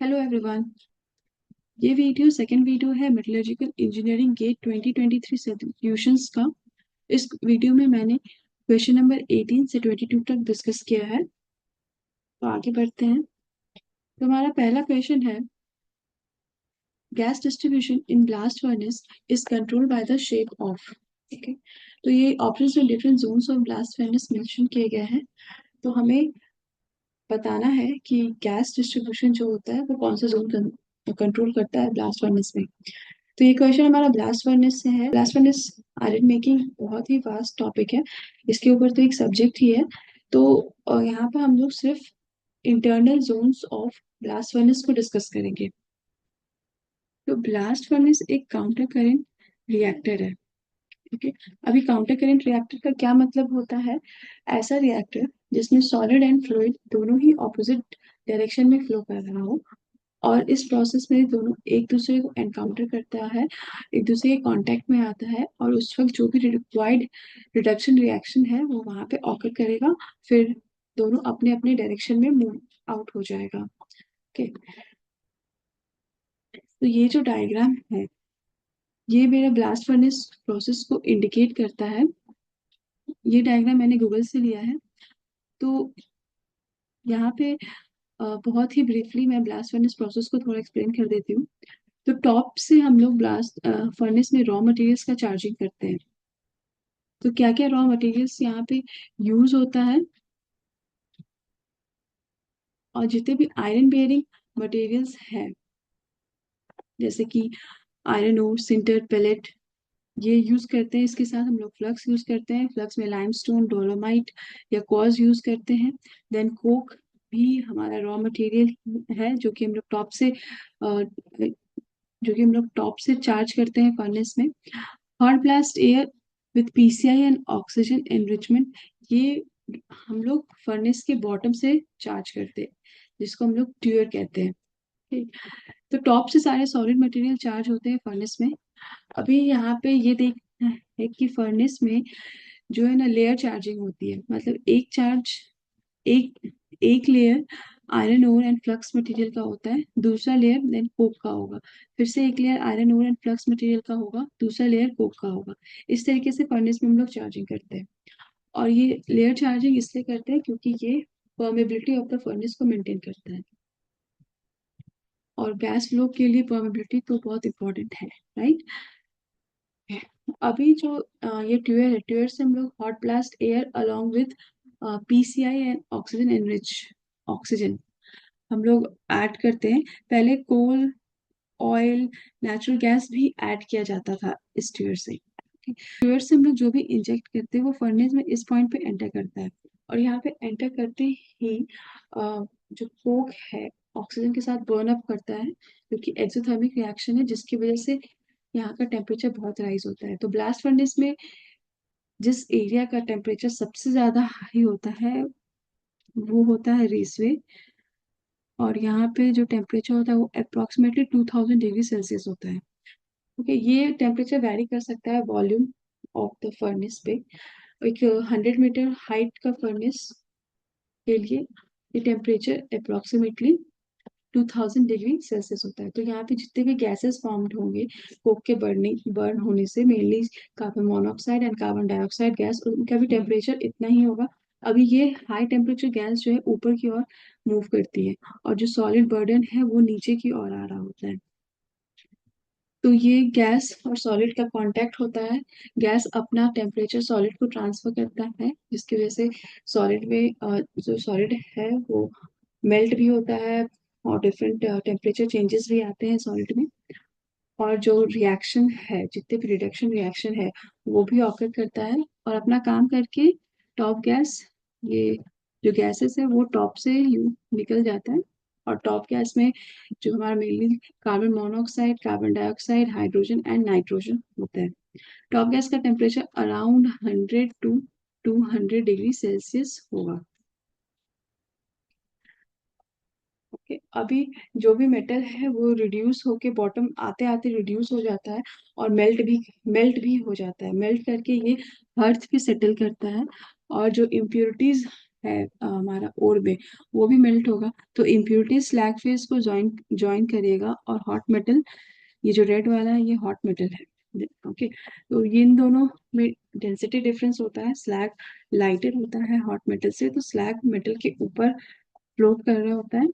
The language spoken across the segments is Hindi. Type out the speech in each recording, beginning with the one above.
Hello everyone. ये वीडियो सेकंड वीडियो है मेटलर्जिकल इंजीनियरिंग गेट 2023 सॉल्यूशंस का। इस वीडियो में मैंने क्वेश्चन नंबर 18 से 22 तक डिस्कस किया है। तो आगे बढ़ते हैं। तो हमारा पहला क्वेश्चन है, gas distribution in blast furnace is controlled by the shape of. Okay, तो ये ऑप्शंस में different zones of blast furnace mention किए गए हैं। तो हमें बताना है कि गैस डिस्ट्रीब्यूशन जो होता है वो कौन सा जोन कंट्रोल करता है ब्लास्ट फर्नेस में। तो ये क्वेश्चन हमारा ब्लास्ट फर्नेस से है। ब्लास्ट फर्नेस आयरन मेकिंग बहुत ही वास्ट टॉपिक है, इसके ऊपर तो एक सब्जेक्ट ही है। तो यहाँ पर हम लोग सिर्फ internal zones of blast furnace को डिस्कस करेंगे। तो ब्लास्ट फर्नेस एक काउंटर करंट रिएक्टर है। ओके, अभी काउंटर करंट रिएक्टर का क्या मतलब होता है? ऐसा रिएक्टर जिसमें सॉलिड एंड फ्लूइड दोनों ही ऑपोजिट डायरेक्शन में फ्लो कर रहा हो, और इस प्रोसेस में दोनों एक दूसरे को एनकाउंटर करता है, एक दूसरे के कांटेक्ट में आता है, और उस वक्त जो भी रिक्वायर्ड रिडक्शन रिएक्शन है वो वहां पे ऑकर करेगा। फिर दोनों अपने अपने डायरेक्शन में मूव आउट हो जाएगा। ओके, तो ये जो डायग्राम है ये मेरा ब्लास्ट फर्नेस प्रोसेस को इंडिकेट करता है। ये डायग्राम मैंने गूगल से लिया है। तो यहाँ पे बहुत ही ब्रीफली मैं ब्लास्ट फर्नेस प्रोसेस को थोड़ा एक्सप्लेन कर देती हूँ। तो टॉप से हम लोग ब्लास्ट फर्नेस में रॉ मटेरियल्स का चार्जिंग करते हैं। तो क्या क्या रॉ मटेरियल्स यहाँ पे यूज होता है, और जितने भी आयरन बेयरिंग मटेरियल्स हैं जैसे कि आयरन ओर, सिंटर, पेलेट, ये यूज करते हैं। इसके साथ हम लोग फ्लक्स यूज करते हैं। फ्लक्स में लाइमस्टोन, डोलोमाइट या क्वार्ट्ज यूज करते हैं। देन कोक भी हमारा रॉ मटेरियल है, जो कि हम लोग चार्ज करते हैं फर्नेस में। Hot blast air with PCI and oxygen enrichment, ये हम लोग फर्नेस के बॉटम से चार्ज करते हैं, जिसको हम लोग ट्यूअर कहते हैं। ठीक। तो टॉप से सारे सॉलिड मटेरियल चार्ज होते हैं फर्नेस में। अभी यहाँ पे ये देखना है कि फर्नेस में जो है ना लेयर चार्जिंग होती है। मतलब एक एक layer iron ore and flux material का होता है, दूसरा लेयर देन कोक का होगा, फिर से एक layer iron ore and flux material का होगा, दूसरा लेयर कोक का होगा। इस तरीके से फर्नेस में हम लोग चार्जिंग करते हैं। और ये लेयर चार्जिंग इसलिए करते हैं क्योंकि ये परमेबिलिटी ऑफ द फर्नेस को मेंटेन करता है, और गैस फ्लो के लिए परमेबिलिटी तो बहुत इंपॉर्टेंट है, राइट। अभी जो ये ट्यूअर है, ट्यूअर से हम लोग hot blast air along with PCI and oxygen enrich oxygen हम लोग ऐड करते हैं। पहले कोल, ऑयल, नेचुरल गैस भी ऐड किया जाता था इस ट्यूअर से। ट्यूअर से हम लोग जो भी इंजेक्ट करते हैं वो फर्नेस में इस पॉइंट पे एंटर करता है, और यहाँ पे एंटर करते ही जो कोक है ऑक्सीजन के साथ बर्न अप करता है, क्योंकि एक्सोथर्मिक रिएक्शन है जिसकी वजह से यहाँ का टेम्परेचर बहुत राइज होता है। तो ब्लास्ट फर्नेस में जिस एरिया का टेम्परेचर सबसे ज्यादा हाई होता है वो होता है रेसवे, और यहाँ पे जो टेम्परेचर होता है वो अप्रोक्सीमेटली 2000 डिग्री सेल्सियस होता है। ओके, ये टेम्परेचर वैरी कर सकता है वॉल्यूम ऑफ द फर्नेस पे। एक 100 मीटर हाइट का फर्नेस के लिए ये टेम्परेचर अप्रोक्सीमेटली 2000 डिग्री सेल्सियस होता है। तो यहाँ पे जितने भी गैसेस फॉर्म्ड होंगे कोक के बर्न होने से, mainly carbon monoxide and carbon dioxide gas, उनका भी टेम्परेचर इतना ही होगा। अभी ये हाई टेम्परेचर गैस जो है ऊपर की ओर मूव करती है, और जो सॉलिड बर्डन है वो नीचे की ओर आ रहा होता है। तो ये गैस और सॉलिड का कांटेक्ट होता है। गैस अपना टेम्परेचर सॉलिड को ट्रांसफर करता है, जिसकी वजह से सॉलिड में जो सॉलिड है वो मेल्ट भी होता है, और डिफरेंट टेम्परेचर चेंजेस भी आते हैं सॉलिड में। और जो रिएक्शन है, जितने भी रिडक्शन रिएक्शन है वो भी ऑकर करता है, और अपना काम करके टॉप गैस, ये जो गैसेस है वो टॉप से निकल जाता है। और टॉप गैस में जो हमारा mainly carbon monoxide, carbon dioxide, hydrogen and nitrogen होता है। टॉप गैस का temperature around 100 to 200 degree Celsius होगा। ओके, अभी जो भी मेटल है वो रिड्यूस होके बॉटम आते आते रिड्यूस हो जाता है, और मेल्ट भी हो जाता है। मेल्ट करके ये अर्थ पे सेटल करता है, और जो इम्प्योरिटीज है हमारा ओर में, वो भी मेल्ट होगा। तो इम्प्योरिटी स्लैग फेज को ज्वाइन ज्वाइन करिएगा, और हॉट मेटल, ये जो रेड वाला है ये हॉट मेटल है। ओके, तो ये इन दोनों में डेंसिटी डिफरेंस होता है। स्लैग लाइटर होता है हॉट मेटल से, तो स्लैग मेटल के ऊपर फ्लोट कर रहा होता है,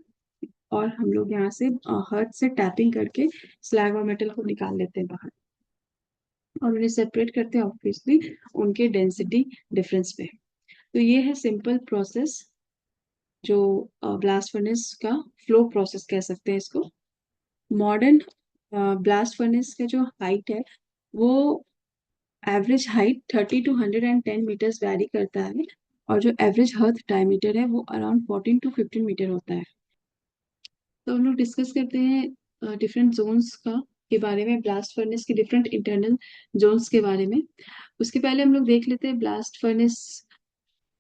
और हम लोग यहाँ से हाथ से टैपिंग करके स्लैग और मेटल को निकाल लेते हैं बाहर, और उन्हें सेपरेट करते हैं ऑब्वियसली उनके डेंसिटी डिफरेंस पे। तो ये है सिंपल प्रोसेस, जो ब्लास्ट फर्नेस का फ्लो प्रोसेस कह सकते हैं इसको। मॉडर्न ब्लास्ट फर्नेस का जो हाइट है, वो average height 30 to 110 metres vary करता है, और जो एवरेज हर्थ डायमीटर है वो अराउंड 14 to 15 मीटर होता है। तो हम लोग डिस्कस करते हैं डिफरेंट जोन्स का के बारे में, ब्लास्ट फर्नेस के डिफरेंट इंटरनल जोन्स के बारे में। उसके पहले हम लोग देख लेते हैं ब्लास्ट फर्नेस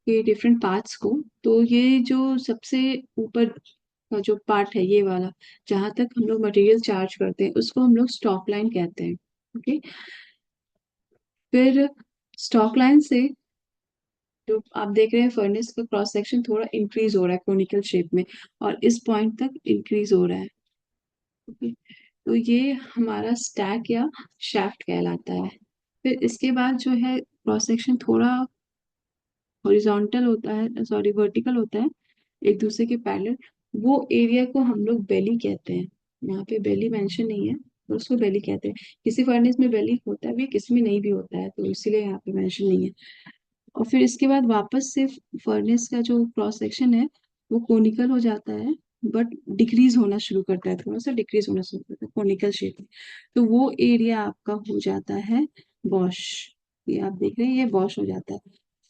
के डिफरेंट पार्ट्स को। तो ये जो सबसे ऊपर का जो पार्ट है, ये वाला, जहां तक हम लोग मटेरियल चार्ज करते हैं, उसको हम लोग स्टॉक लाइन कहते हैं। ओके, फिर स्टॉक लाइन से जो आप देख रहे हैं फर्नेस का क्रॉस सेक्शन थोड़ा इंक्रीज हो रहा है कोनिकल शेप में, और इस पॉइंट तक इंक्रीज हो रहा है। ओके, तो ये हमारा स्टैक या शाफ्ट कहलाता है। फिर इसके बाद जो है क्रॉस सेक्शन थोड़ा हॉरिजॉन्टल होता है, सॉरी वर्टिकल होता है, एक दूसरे के पैरेलल। वो एरिया को हम लोग बेली कहते हैं। यहाँ पे बेली मेंशन नहीं है, तो उसको बेली कहते हैं। किसी फर्नेस में बेली होता है भी, किसी में नहीं भी होता है, तो इसीलिए यहाँ पे मेंशन नहीं है। और फिर इसके बाद वापस से फर्नेस का जो क्रॉस सेक्शन है वो कोनिकल हो जाता है, बट डिक्रीज होना शुरू करता है, थोड़ा सा डिक्रीज होना शुरू करता है कोनिकल शेप में। तो वो एरिया आपका हो जाता है वॉश। ये आप देख रहे हैं, ये वॉश हो जाता है।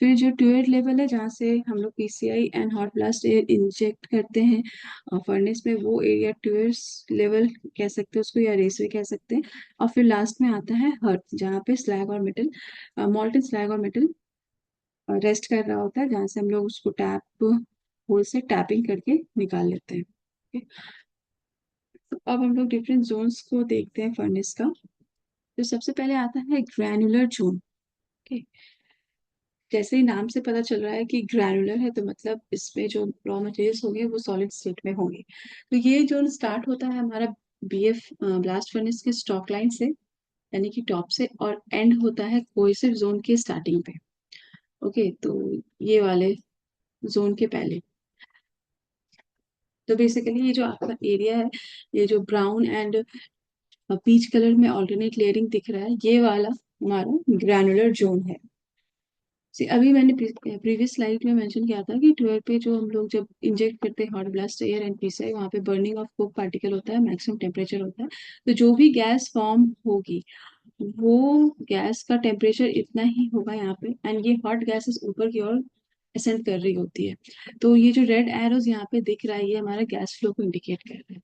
फिर जो ट्यूअर लेवल है, जहाँ से हम लोग PCI and hot blast air inject करते हैं फर्नेस में, वो एरिया ट्यूअर्स लेवल कह सकते हैं उसको, या रेसवे कह सकते हैं। और फिर लास्ट में आता है हर्थ, जहाँ पे स्लैग और मेटल, मॉल्टन स्लैग और मेटल रेस्ट कर रहा होता है, जहाँ से हम लोग उसको टैप होल से टैपिंग करके निकाल लेते हैं। Okay? तो अब हम लोग डिफरेंट जोन्स को देखते हैं फर्नेस का। तो सबसे पहले आता है ग्रैनुलर जोन। ओके, जैसे ही नाम से पता चल रहा है कि ग्रैनुलर है, तो मतलब इसमें जो रॉ मटेरियल्स होंगे वो सॉलिड स्टेट में होंगे। तो ये जोन स्टार्ट होता है हमारा बीएफ ब्लास्ट फर्नेस के स्टॉक लाइन से, यानी कि टॉप से, और एंड होता है कोहेसिव जोन के स्टार्टिंग पे। ओके, तो ये वाले जोन के पहले। तो बेसिकली ये जो आपका एरिया है, ये जो ब्राउन एंड पीच कलर में ऑल्टरनेट लेयरिंग दिख रहा है, ये वाला हमारा ग्रैनुलर जोन है। अभी मैंने प्रीवियस स्लाइड में मेंशन किया था कि ट्वेल्व पे जो हम लोग जब इंजेक्ट करते हैं hot blast air and PCI, वहाँ पे बर्निंग ऑफ कोक पार्टिकल होता है, मैक्सिमम टेम्परेचर होता है। तो जो भी गैस फॉर्म होगी, वो गैस का टेम्परेचर इतना ही होगा यहाँ पे, एंड ये हॉट गैसेस ऊपर की ओर असेंड कर रही होती है। तो ये जो रेड एरोज यहाँ पे दिख रहा है, ये हमारा गैस फ्लो को इंडिकेट कर रहा है।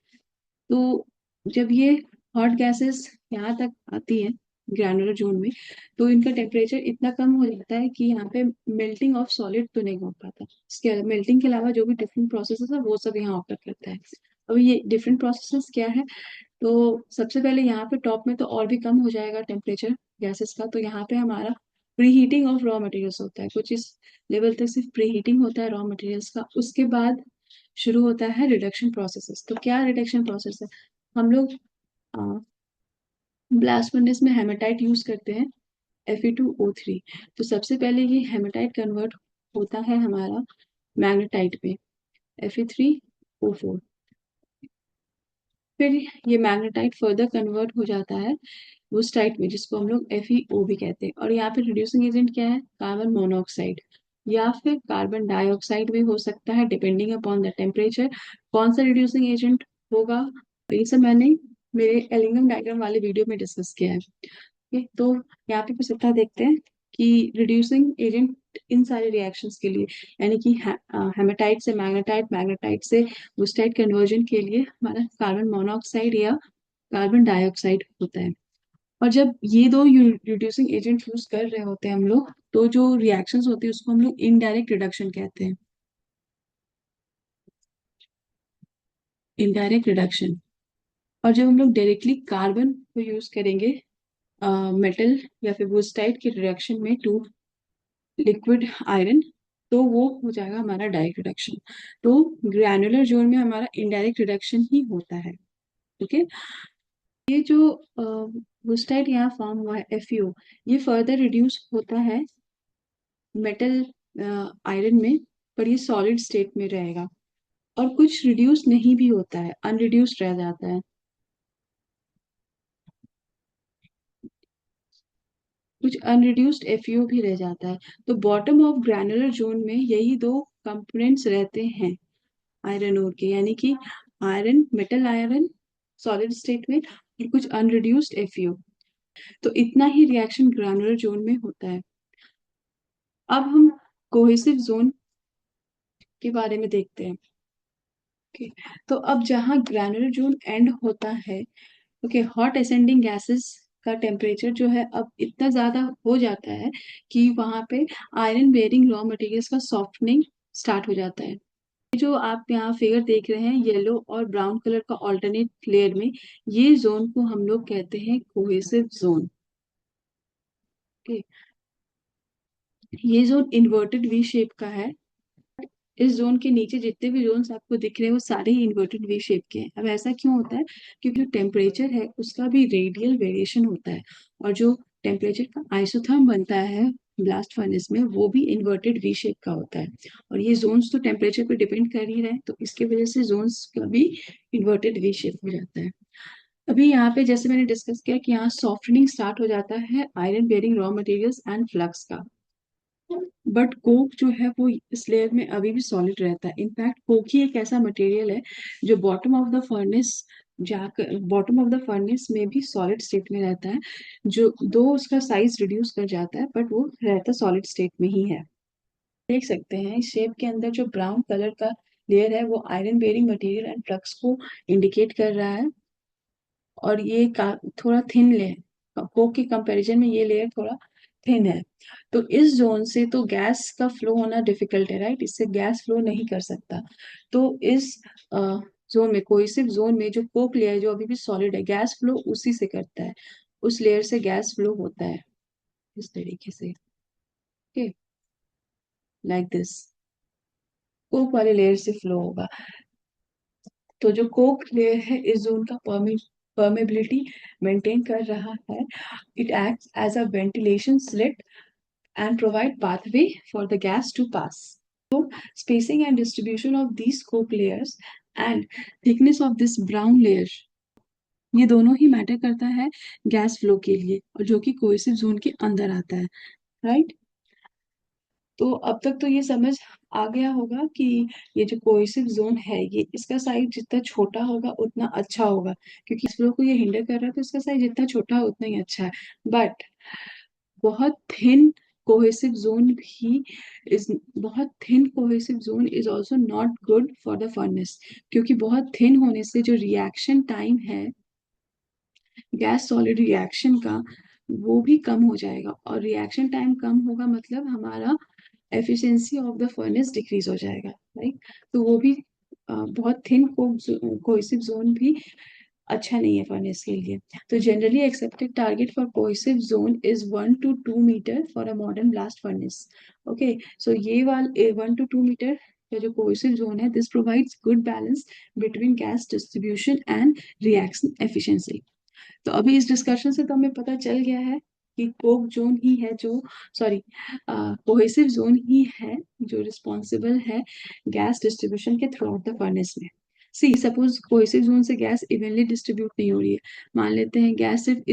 तो जब ये हॉट गैसेस यहाँ तक आती है ग्रैनुलर जोन में, तो इनका टेम्परेचर इतना कम हो जाता है कि यहाँ पे मेल्टिंग ऑफ सॉलिड तो नहीं हो पाता। इसके मेल्टिंग के अलावा जो भी डिफरेंट प्रोसेसेस है वो सब यहाँ ऑकर करता है। अब ये डिफरेंट प्रोसेसेस क्या है, तो सबसे पहले यहाँ पे टॉप में तो और भी कम हो जाएगा टेम्परेचर गैसेस का। तो यहाँ पे हमारा pre heating of raw materials होता है, कुछ इस लेवल तक सिर्फ प्री हीटिंग होता है रॉ मटेरियल्स का। उसके बाद शुरू होता है रिडक्शन प्रोसेसेस। तो क्या रिडक्शन प्रोसेस है, हम लोग ब्लास्ट फर्नेस में हेमेटाइट यूज करते हैं, Fe2O3। तो सबसे पहले ये हेमेटाइट कन्वर्ट होता है हमारा मैग्नेटाइट में, Fe3O4। फिर ये मैग्नेटाइट फर्दर कन्वर्ट हो जाता है उस टाइप में, जिसको हम लोग FeO भी कहते हैं। और यहाँ पे रिड्यूसिंग एजेंट क्या है, कार्बन मोनोऑक्साइड या फिर कार्बन डाइऑक्साइड भी हो सकता है, डिपेंडिंग अपॉन द टेम्परेचर कौन सा रिड्यूसिंग एजेंट होगा। ये सब मैंने मेरे एलिंगम डायग्राम वाले वीडियो में डिस्कस किया है। ओके, तो यहाँ पे कुछ इतना देखते हैं कि रिड्यूसिंग एजेंट इन सारे रिएक्शंस के लिए, यानी कि हेमेटाइट से मैग्नेटाइट, मैग्नेटाइट से वुस्टाइट कन्वर्जन के लिए हमारा कार्बन मोनोऑक्साइड या कार्बन डाइऑक्साइड होता है। और जब ये दो रिड्यूसिंग एजेंट यूज कर रहे होते हैं हम लोग, तो जो रिएक्शंस होती है उसको हम लोग इनडायरेक्ट रिडक्शन कहते हैं, इनडायरेक्ट रिडक्शन। और जब हम लोग डायरेक्टली कार्बन को यूज करेंगे मेटल या फिर वुस्टाइट के रिडक्शन में टू लिक्विड आयरन, तो वो हो जाएगा हमारा डायरेक्ट रिडक्शन। तो ग्रैनुलर जोन में हमारा इनडायरेक्ट रिडक्शन ही होता है। ओके, ये जो वुस्टाइड यहाँ फॉर्म हुआ है FeO, ये फर्दर रिड्यूस होता है मेटल आयरन में, पर ये सॉलिड स्टेट में रहेगा। और कुछ रिड्यूस नहीं भी होता है, अनरिड्यूस्ड रह जाता है। कुछ अनरिड्यूस्ड FeO भी रह जाता है। तो बॉटम ऑफ ग्रैनुलर जोन में यही दो कंपोनेंट्स रहते हैं आयरन ओर के, यानी कि iron, metal iron solid state में, और कुछ अनरिड्यूस्ड FeO। तो इतना ही रिएक्शन ग्रैनुलर जोन में होता है। अब हम कोहेसिव जोन के बारे में देखते हैं। ओके, तो अब जहाँ ग्रैनुलर जोन एंड होता है, ओके, हॉट असेंडिंग गैसेस का टेम्परेचर जो है अब इतना ज्यादा हो जाता है कि वहां पे आयरन बेयरिंग रॉ मटेरियल्स का सॉफ्टनिंग स्टार्ट हो जाता है। ये जो आप यहाँ फिगर देख रहे हैं येलो और ब्राउन कलर का ऑल्टरनेट लेयर में, ये जोन को हम लोग कहते हैं कोहेसिव जोन। ओके, ये जोन इन्वर्टेड वी शेप का है। इस जोन के नीचे जितने भी जोन्स आपको दिख रहे हैं वो सारे ही इन्वर्टेड वी शेप के हैं। अब ऐसा क्यों होता है? क्योंकि जो टेम्परेचर है उसका भी रेडियल वेरिएशन होता है, और जो टेम्परेचर का आइसोथर्म बनता है ब्लास्ट फर्नेस में वो भी इन्वर्टेड वी शेप का होता है। और ये जोन्स तो टेम्परेचर पे डिपेंड कर ही रहे हैं, तो इसके वजह से जोन्स का भी इन्वर्टेड वी शेप हो जाता है। अभी यहाँ पे जैसे मैंने डिस्कस किया कि यहाँ सॉफ्टनिंग स्टार्ट हो जाता है iron bearing raw materials and flux का। बट कोक जो है वो इस लेयर में अभी भी सॉलिड रहता है। इनफैक्ट कोक ही एक ऐसा मटेरियल है जो बॉटम ऑफ द फर्नेस जाकर, बॉटम ऑफ द फर्नेस में भी सॉलिड स्टेट में रहता है। जो दो उसका साइज रिड्यूस कर जाता है, बट वो रहता सॉलिड स्टेट में ही है। देख सकते हैं इस शेप के अंदर जो ब्राउन कलर का लेयर है वो iron bearing material and flux को इंडिकेट कर रहा है। और ये थोड़ा थिन लेयर, कोक के कंपैरिजन में ये लेयर थोड़ा थिन है। तो इस जोन से तो गैस का फ्लो होना डिफिकल्ट है, राइट? इससे गैस फ्लो नहीं कर सकता। तो इस जोन में, कोहेसिव जोन में, जो कोक लेयर जो अभी भी सॉलिड है, गैस फ्लो उसी से करता है। उस लेयर से गैस फ्लो होता है इस तरीके से। ओके, लाइक दिस कोक वाले लेयर से फ्लो होगा। तो जो कोक लेयर है इस जोन का परमेबिलिटी मेंटेन कर रहा है। It acts as a ventilation slit and provide pathway for the gas to pass. Spacing and distribution of these coke layers and thickness of this brown layer, ये दोनों ही मैटर करता है गैस फ्लो के लिए, और जो कि कोहेसिव जोन के अंदर आता है, राइट? तो अब तक तो ये समझ आ गया होगा कि ये जो कोहेसिव जोन है, ये इसका साइज जितना छोटा होगा उतना अच्छा होगा, क्योंकि इस फ्लो को ये हिंडर कर रहा है, तो इसका साइज जितना छोटा है उतना ही अच्छा है। बट बहुत थिन कोहेसिव जोन भी इज बहुत thin cohesive zone is also not good for the furnace, क्योंकि बहुत थिन होने से जो रिएक्शन टाइम है गैस सॉलिड रिएक्शन का, वो भी कम हो जाएगा। और रिएक्शन टाइम कम होगा मतलब हमारा efficiency of the furnace decrease हो जाएगा, राइट? तो वो भी बहुत थिन कोहेसिव जोन भी अच्छा नहीं है फर्नेस के लिए। तो generally accepted target for cohesive zone is 1 to 2 metre for a modern blast furnace. Okay, so ये 1 to 2 मीटर का जो कोहेसिव जोन है, this provides good balance between gas distribution and reaction efficiency. तो अभी इस डिस्कशन से तो हमें पता चल गया है कि कोक जोन ही है जो, सॉरी, कोहेसिव जोन ही है जो रिस्पॉन्सिबल है गैस डिस्ट्रीब्यूशन के थ्रू आउट द फर्नेस में। सी सपोज कोहेसिव जोन से गैस इवनली डिस्ट्रीब्यूट नहीं हो रही है। मान लेते हैं गैस सिर्फ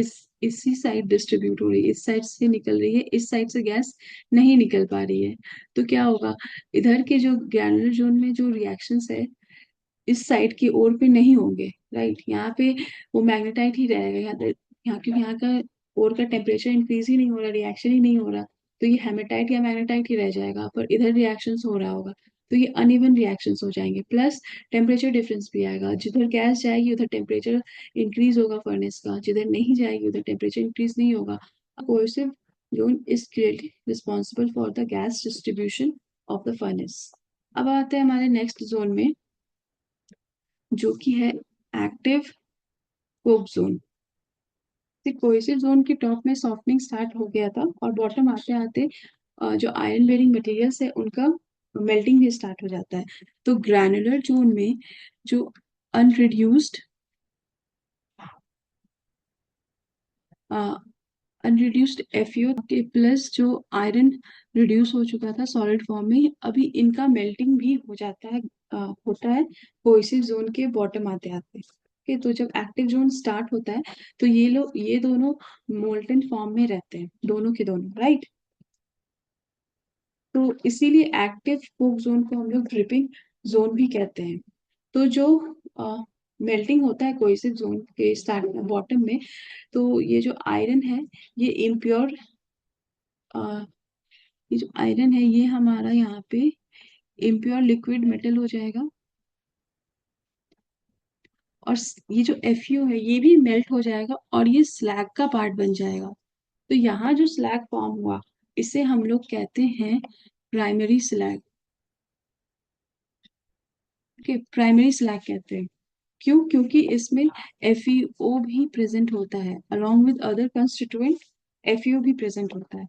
इसी साइड डिस्ट्रीब्यूट हो रही है, इस साइड से निकल रही है, इस साइड से गैस नहीं निकल पा रही है। तो क्या होगा? इधर के जो ग्रैनुलर जोन में जो रिएक्शंस है इस साइड की ओर पे नहीं होंगे, राइट? यहाँ पे वो मैग्नेटाइट ही रहेगा। यहाँ क्योंकि यहाँ का ओर का टेम्परेचर इंक्रीज ही नहीं हो रहा, रिएक्शन ही नहीं हो रहा, तो ये हेमेटाइट या मैग्नेटाइट ही रह जाएगा। पर इधर रिएक्शंस हो रहा होगा, तो ये अनइवन रिएक्शंस हो जाएंगे। प्लस टेम्परेचर डिफरेंस भी आएगा, जिधर गैस जाएगी उधर टेम्परेचर इंक्रीज होगा फर्नेस का, जिधर नहीं जाएगी उधर टेम्परेचर इंक्रीज नहीं होगा। Cohesive zone is clearly responsible for the gas distribution of the furnace. अब आते हैं हमारे नेक्स्ट जोन में, जो कि है active Coke zone. Cohesive zone के टॉप में सॉफ्टनिंग स्टार्ट हो गया था, और बॉटम आते आते जो आयरन बेरिंग मटेरियल्स है उनका मेल्टिंग भी स्टार्ट हो जाता है। तो ग्रैनुलर जोन में जो अनरिड्यूस्ड अनरिड्यूस्ड एफईओ के प्लस जो आयरन रिड्यूस हो चुका था सॉलिड फॉर्म में, अभी इनका मेल्टिंग भी हो जाता है, होता है कोहेसिव जोन के बॉटम आते आते। ओके, तो जब एक्टिव जोन स्टार्ट होता है तो ये दोनों मोल्टन फॉर्म में रहते हैं, दोनों के दोनों, राइट। तो इसीलिए एक्टिव कोक जोन को हम लोग ड्रिपिंग जोन भी कहते हैं। तो जो मेल्टिंग होता है कोहेसिव जोन के स्टार्ट बॉटम में, तो ये जो आयरन है ये इम्प्योर, ये जो आयरन है ये हमारा यहाँ पे इम्प्योर लिक्विड मेटल हो जाएगा, और ये जो एफयू है ये भी मेल्ट हो जाएगा और ये स्लैग का पार्ट बन जाएगा। तो यहाँ जो स्लैग फॉर्म हुआ इसे हम लोग कहते हैं primary slag. Okay, primary slag कहते हैं। क्यों? क्योंकि इसमें एफईओ भी प्रेजेंट होता है, along with other constituent FEO भी प्रेजेंट होता है,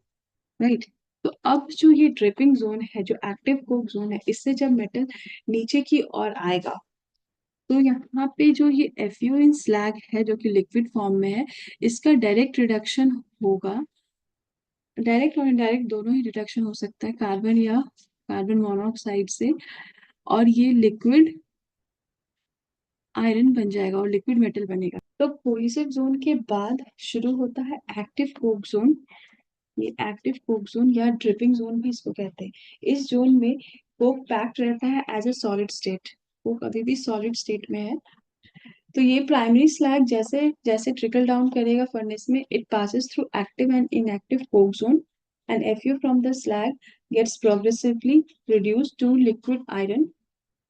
राइट। तो अब जो ये ड्रिपिंग जोन है, जो एक्टिव कोक जोन है, इससे जब मेटल नीचे की ओर आएगा तो यहाँ पे जो ये एफयू इन स्लैग है जो कि लिक्विड फॉर्म में है, इसका डायरेक्ट रिडक्शन होगा। डायरेक्ट और इनडायरेक्ट दोनों ही रिडक्शन हो सकता है, कार्बन या कार्बन मोनोऑक्साइड से, और ये लिक्विड आयरन बन जाएगा और लिक्विड मेटल बनेगा। तो कोहेसिव जोन के बाद शुरू होता है एक्टिव कोक जोन। ये एक्टिव कोक जोन या ड्रिपिंग जोन भी इसको कहते हैं। इस जोन में कोक पैक्ड रहता है as a solid state, coke अभी भी सॉलिड स्टेट में है। तो ये प्राइमरी स्लैग जैसे जैसे ट्रिकल डाउन करेगा फर्नेस में, it passes through active and inactive coke zone, and FU from the slag gets progressively reduced to liquid iron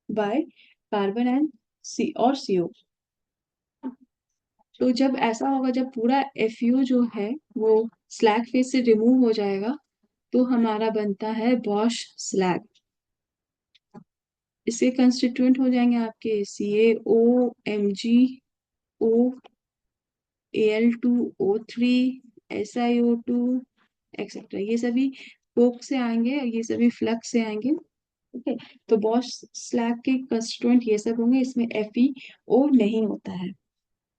by carbon and C और सीओ। तो जब ऐसा होगा, जब पूरा एफयू जो है वो स्लैग फेज से रिमूव हो जाएगा, तो हमारा बनता है बॉश स्लैग। इसके कंस्टिट्यूएंट हो जाएंगे आपके CaO, MgO, Al2O3, SiO2 etcetera. ये सभी कोक से आएंगे, ये सभी फ्लक्स से आएंगे। ओके, तो बॉश स्लैग के कंस्टिट्यूएंट ये सब होंगे, इसमें FeO नहीं होता है।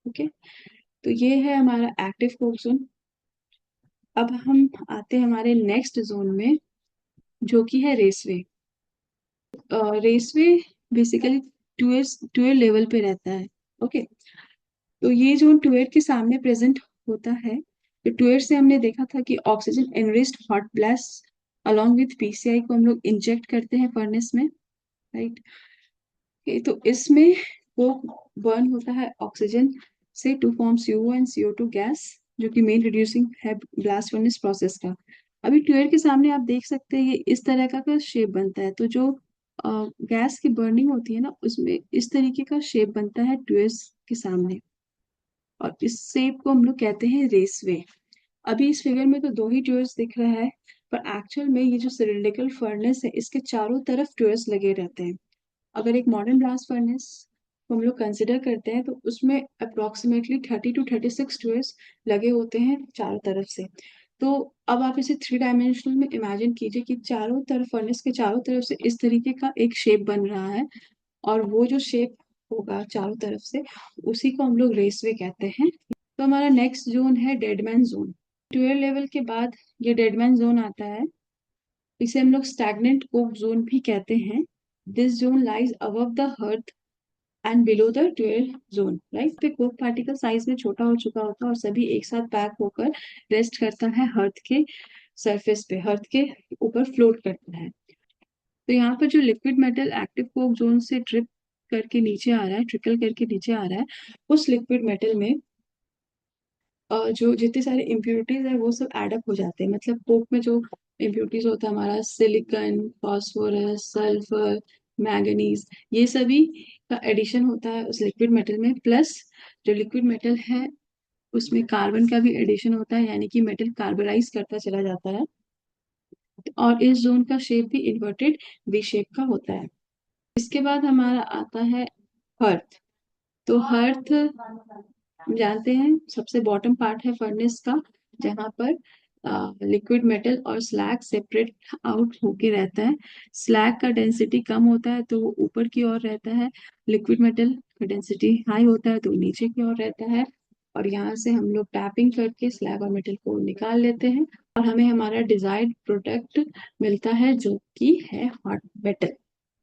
ओके, तो ये है हमारा एक्टिव कोक जोन। अब हम आते हैं हमारे नेक्स्ट जोन में, जो कि है रेसवे। रेसवे बेसिकली ट्वेल्व लेवल पे रहता है। ओके, तो ये जोन ट्वेल्व के सामने प्रेजेंट होता है। तो ट्वेल्व से हमने देखा था कि oxygen enriched hot blast along with PCI को हम लोग इंजेक्ट करते हैं फर्नेस में, राइट। तो इसमें वो बर्न होता है ऑक्सीजन से to form CO and CO2 gas, जो कि मेन रिड्यूसिंग है ब्लास्ट फर्नेस प्रोसेस का। अभी ट्वेल्व के सामने आप देख सकते हैं ये इस तरह का शेप बनता है। तो जो गैस की बर्निंग होती है ना, उसमें इस तरीके का शेप बनता है ट्वेल्व के सामने, और इस शेप को हम लोग कहते हैं रेसवे। अभी इस फिगर में तो दो ही ट्यूब्स दिख रहा है, पर एक्चुअल में ये जो सिलिंड्रिकल फर्नेस है इसके चारों तरफ ट्यूब्स लगे रहते हैं। अगर एक मॉडर्न ब्लास्ट फर्नेस को हम लोग कंसिडर करते हैं तो उसमें अप्रोक्सीमेटली 30 to 36 ट्यूब्स लगे होते हैं चारों तरफ से। तो अब आप इसे 3 डायमेंशनल में इमेजिन कीजिए कि चारों तरफ फर्नेस के चारों तरफ से इस तरीके का एक शेप बन रहा है, और वो जो शेप होगा चारों तरफ से, उसी को हम लोग रेसवे कहते हैं। तो हमारा नेक्स्ट जोन है डेडमैन जोन। 12 लेवल के बाद ये डेडमैन जोन आता है। इसे हम लोग स्टैग्नेंट कोक जोन भी कहते हैं। This zone lies above the hearth and below the 12 zone, right. पे कोक पार्टिकल साइज में छोटा हो चुका होता है और सभी एक साथ पैक होकर रेस्ट करता है हर्थ के सरफेस पे, हर्थ के ऊपर फ्लोट करता है। तो यहाँ पर जो liquid metal active Coke zone से ड्रिप करके नीचे आ रहा है, ट्रिकल करके नीचे आ रहा है, उस लिक्विड मेटल में जो जितने सारे इम्प्योरिटीज है वो सब एडअप हो जाते हैं। मतलब कोक में जो इम्प्योरिटीज होता है हमारा सिलिकॉन, फास्फोरस, सल्फर, मैंगनीज, ये सभी का एडिशन होता है उस लिक्विड मेटल में। प्लस जो लिक्विड मेटल है उसमें कार्बन का भी एडिशन होता है, यानी कि मेटल कार्बोनाइज करता चला जाता है। और इस जोन का शेप भी इन्वर्टेड वी शेप का होता है। इसके बाद हमारा आता है हर्थ। तो हर्थ हम जानते हैं सबसे बॉटम पार्ट है फर्नेस का, जहाँ पर लिक्विड मेटल और स्लैग सेपरेट आउट होके रहता है। स्लैग का डेंसिटी कम होता है तो वो ऊपर की ओर रहता है, लिक्विड मेटल का डेंसिटी हाई होता है तो वो नीचे की ओर रहता है। और यहाँ से हम लोग टैपिंग करके स्लैग और मेटल को निकाल लेते हैं और हमें हमारा डिजायर्ड प्रोडक्ट मिलता है जो कि है हॉट मेटल।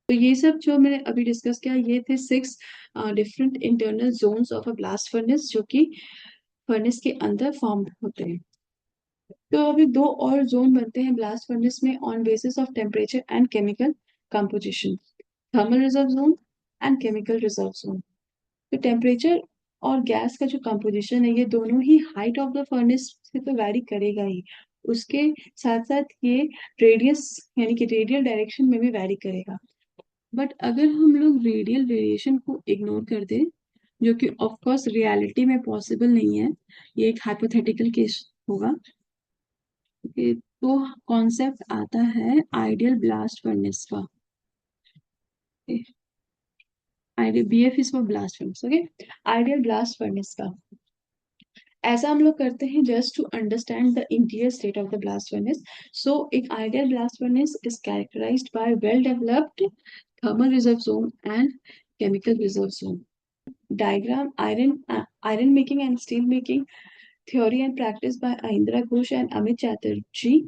तो ये सब जो मैंने अभी डिस्कस किया ये थे 6 different internal zones of a blast furnace जो कि फर्नेस के अंदर फॉर्म होते हैं। तो अभी दो और जोन बनते हैं ब्लास्ट फर्नेस में on basis of temperature and chemical composition, thermal reserve zone and chemical reserve zone. तो टेम्परेचर और गैस का जो कंपोजिशन है ये दोनों ही हाइट ऑफ द फर्नेस से तो वैरी करेगा ही, उसके साथ साथ ये रेडियस यानी कि रेडियल डायरेक्शन में भी वैरी करेगा। बट अगर हम लोग रेडियल वेरिएशन को इग्नोर कर दें, जो कि ऑफ कोर्स रियलिटी में पॉसिबल नहीं है, ये एक हाइपोथेटिकल केस होगा, तो कॉन्सेप्ट आता है आइडियल ब्लास्ट फर्नेस का। Ideal BF is for blast furnace, okay. Ideal blast furnace का ऐसा हम लोग करते हैं just to understand the interior state of the blast furnace. So एक ideal blast furnace is characterised by well developed thermal reserve zone and chemical reserve zone. Diagram iron making and steel making theory and practice by Ahindra Ghosh and Amit Chatterjee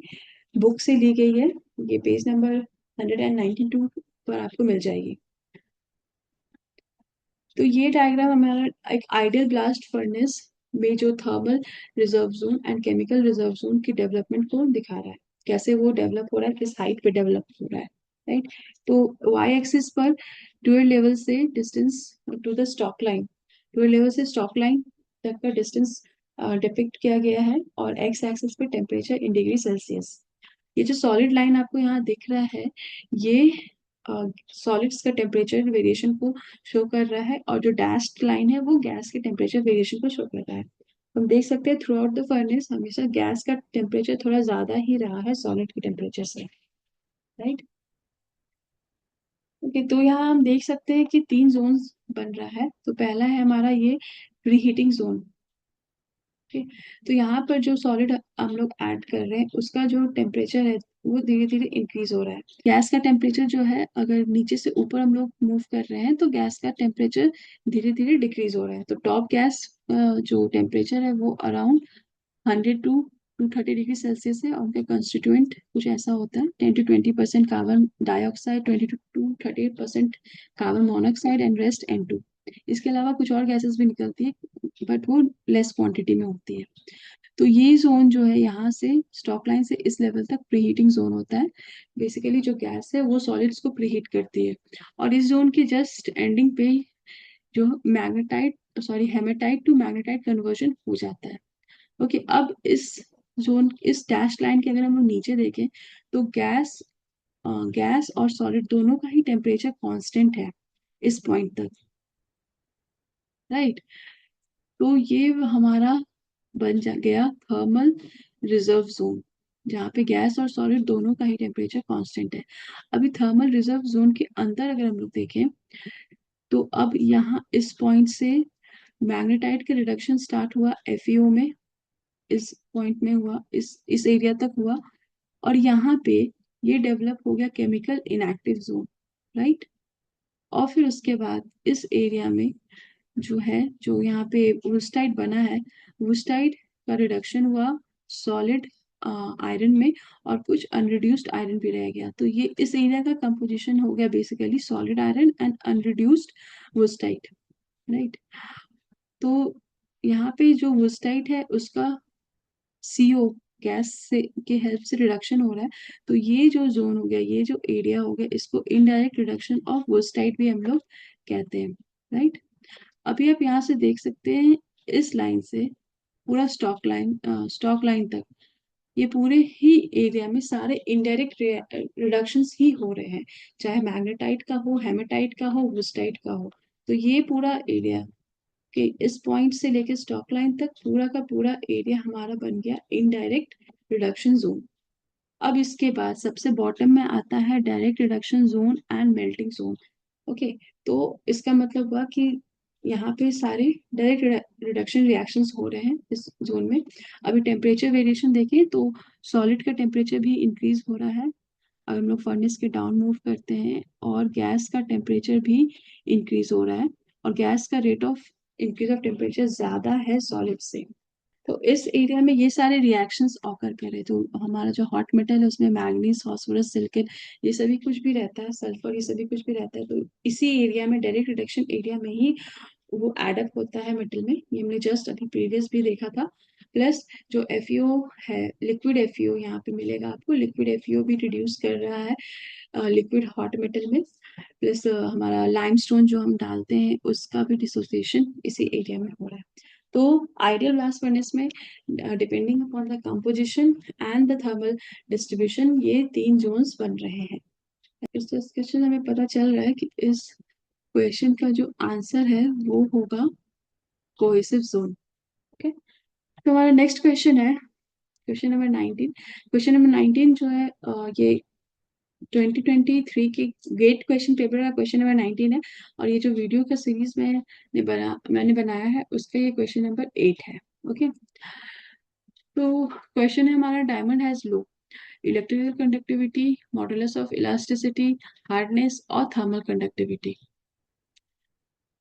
book से ली गई है। ये पेज नंबर 192 पर आपको मिल जाएगी। तो ये डायग्राम हमारा एक आइडियल ब्लास्ट फर्नेस में जो thermal reserve zone and chemical reserve zone की डेवलपमेंट को दिखा रहा है, कैसे वो डेवलप हो रहा है, किस हाइट पे डेवलप हो रहा है, राइट। तो वाई एक्सिस पर ट्वेल्व लेवल से distance to the stock line, twelve level से स्टॉक लाइन तक का डिस्टेंस डिपिक्ट किया गया है, और एक्स एक्सिस पे टेम्परेचर इन डिग्री सेल्सियस। ये जो सॉलिड लाइन आपको यहाँ दिख रहा है ये सॉलिड्स का टेम्परेचर वेरिएशन को शो कर रहा है, और जो डैश्ड लाइन है वो गैस के टेम्परेचर वेरिएशन को शो कर रहा है। हम देख सकते हैं थ्रू आउट द फर्नेस हमेशा गैस का टेम्परेचर थोड़ा ज्यादा ही रहा है सॉलिड के टेम्परेचर से, राइट। ओके, तो यहाँ हम देख सकते हैं कि 3 जोन्स बन रहा है। तो पहला है हमारा ये प्रीहीटिंग जोन। ओके, तो यहाँ पर जो सॉलिड हम लोग ऐड कर रहे हैं उसका जो टेम्परेचर है वो धीरे धीरे इंक्रीज हो रहा है। गैस का टेम्परेचर जो है अगर नीचे से ऊपर हम लोग मूव कर रहे हैं तो गैस का टेम्परेचर धीरे धीरे डिक्रीज हो रहा है। तो टॉप गैस जो टेम्परेचर है वो अराउंड 100 टू 230 डिग्री सेल्सियस है, और उनका कंस्टिट्यूएंट कुछ ऐसा होता है 10 to 20% carbon dioxide, 20 to 30% carbon monoxide and rest N2। इसके अलावा कुछ और गैसेस भी निकलती है बट वो लेस क्वांटिटी में होती है। तो ये जोन जो है यहाँ से स्टॉक लाइन से इस लेवल तक प्रीहीटिंग जोन होता है। बेसिकली जो गैस है वो सॉलिड्स को प्रीहीट करती है, और इस जोन के जस्ट एंडिंग पे जो magnetite sorry hematite to magnetite conversion हो जाता है। ओके, अब इस जोन इस डैश लाइन के अगर हम लोग नीचे देखें तो गैस और सॉलिड दोनों का ही टेम्परेचर कांस्टेंट है इस पॉइंट तक, राइट। तो ये हमारा बन जा गया थर्मल रिजर्व जोन, जहाँ पे गैस और सॉलिड दोनों का ही टेम्परेचर कांस्टेंट है। अभी थर्मल रिजर्व जोन के अंदर अगर हम लोग देखें तो अब यहाँ इस पॉइंट से मैग्नेटाइट का रिडक्शन स्टार्ट हुआ FeO में, इस पॉइंट में हुआ, इस एरिया तक हुआ, और यहाँ पे ये डेवलप हो गया केमिकल इनएक्टिव जोन, राइट। और फिर उसके बाद इस एरिया में जो है जो यहाँ पे वुस्टाइड बना है, वुस्टाइड का रिडक्शन हुआ सॉलिड आयरन में, और कुछ अनरिड्यूस्ड आयरन भी रह गया। तो ये इस एरिया का कंपोजिशन हो गया basically solid iron and unreduced wustite, right. तो यहाँ पे जो वुस्टाइड है उसका CO गैस से के हेल्प से रिडक्शन हो रहा है। तो ये जो जोन हो गया, ये जो एरिया हो गया, इसको इनडायरेक्ट रिडक्शन ऑफ वुस्टाइड भी हम लोग कहते हैं, राइट। अभी आप यहाँ से देख सकते हैं इस लाइन से पूरा स्टॉक लाइन तक ये पूरे ही एरिया में सारे इनडायरेक्ट रिडक्शंस ही हो रहे हैं, चाहे मैग्नेटाइट का हो, हेमेटाइट का हो, वुस्टाइट का हो। तो ये पूरा एरिया कि इस पॉइंट से लेकर स्टॉक लाइन तक पूरा का पूरा एरिया हमारा बन गया इनडायरेक्ट रिडक्शन जोन। अब इसके बाद सबसे बॉटम में आता है direct reduction zone and melting zone. Okay, तो इसका मतलब हुआ कि यहाँ पे सारे डायरेक्ट रिडक्शन रिएक्शंस हो रहे हैं इस जोन में। अभी टेम्परेचर वेरिएशन देखें तो सॉलिड का टेम्परेचर भी इंक्रीज हो रहा है। अब हम लोग फर्नेस के डाउन मूव करते हैं और गैस का टेम्परेचर भी इंक्रीज हो रहा है, और गैस का rate of increase of temperature ज्यादा है सॉलिड से। तो इस एरिया में ये सारे रिएक्शंस ऑकर करे, तो हमारा जो हॉट मेटल है उसमें मैग्नीज, फास्फोरस, सिलिकॉन, ये सभी कुछ भी रहता है, सल्फर, ये सभी कुछ भी रहता है। तो इसी एरिया में, डायरेक्ट रिडक्शन एरिया में ही वो एडअप होता है मेटल में। ये हमने जस्ट अभी प्रीवियस भी देखा था। प्लस जो एफईओ है, लिक्विड एफईओ यहाँ पे मिलेगा आपको, लिक्विड एफईओ भी रिड्यूस कर रहा है लिक्विड हॉट मेटल में। प्लस हमारा लाइमस्टोन जो हम डालते हैं उसका भी डिसोसिएशन इसी एरिया में हो रहा है। तो आइडियल ब्लास्ट फर्नेस में depending upon the composition and the thermal distribution ये 3 जोन्स बन रहे हैं। इस डिस्कशन हमें पता चल रहा है कि इस क्वेश्चन का जो आंसर है वो होगा कोहेसिव जोन। ओके, तो हमारा नेक्स्ट क्वेश्चन है क्वेश्चन नंबर 19। क्वेश्चन नंबर 19 जो है ये 2023 के गेट क्वेश्चन पेपर का क्वेश्चन नंबर 19 है, और ये जो वीडियो का सीरीज मैंने बनाया है उसका ये क्वेश्चन नंबर 8 है। ओके, तो क्वेश्चन है हमारा, diamond has low electrical conductivity, modulus of elasticity, hardness और थर्मल कंडक्टिविटी।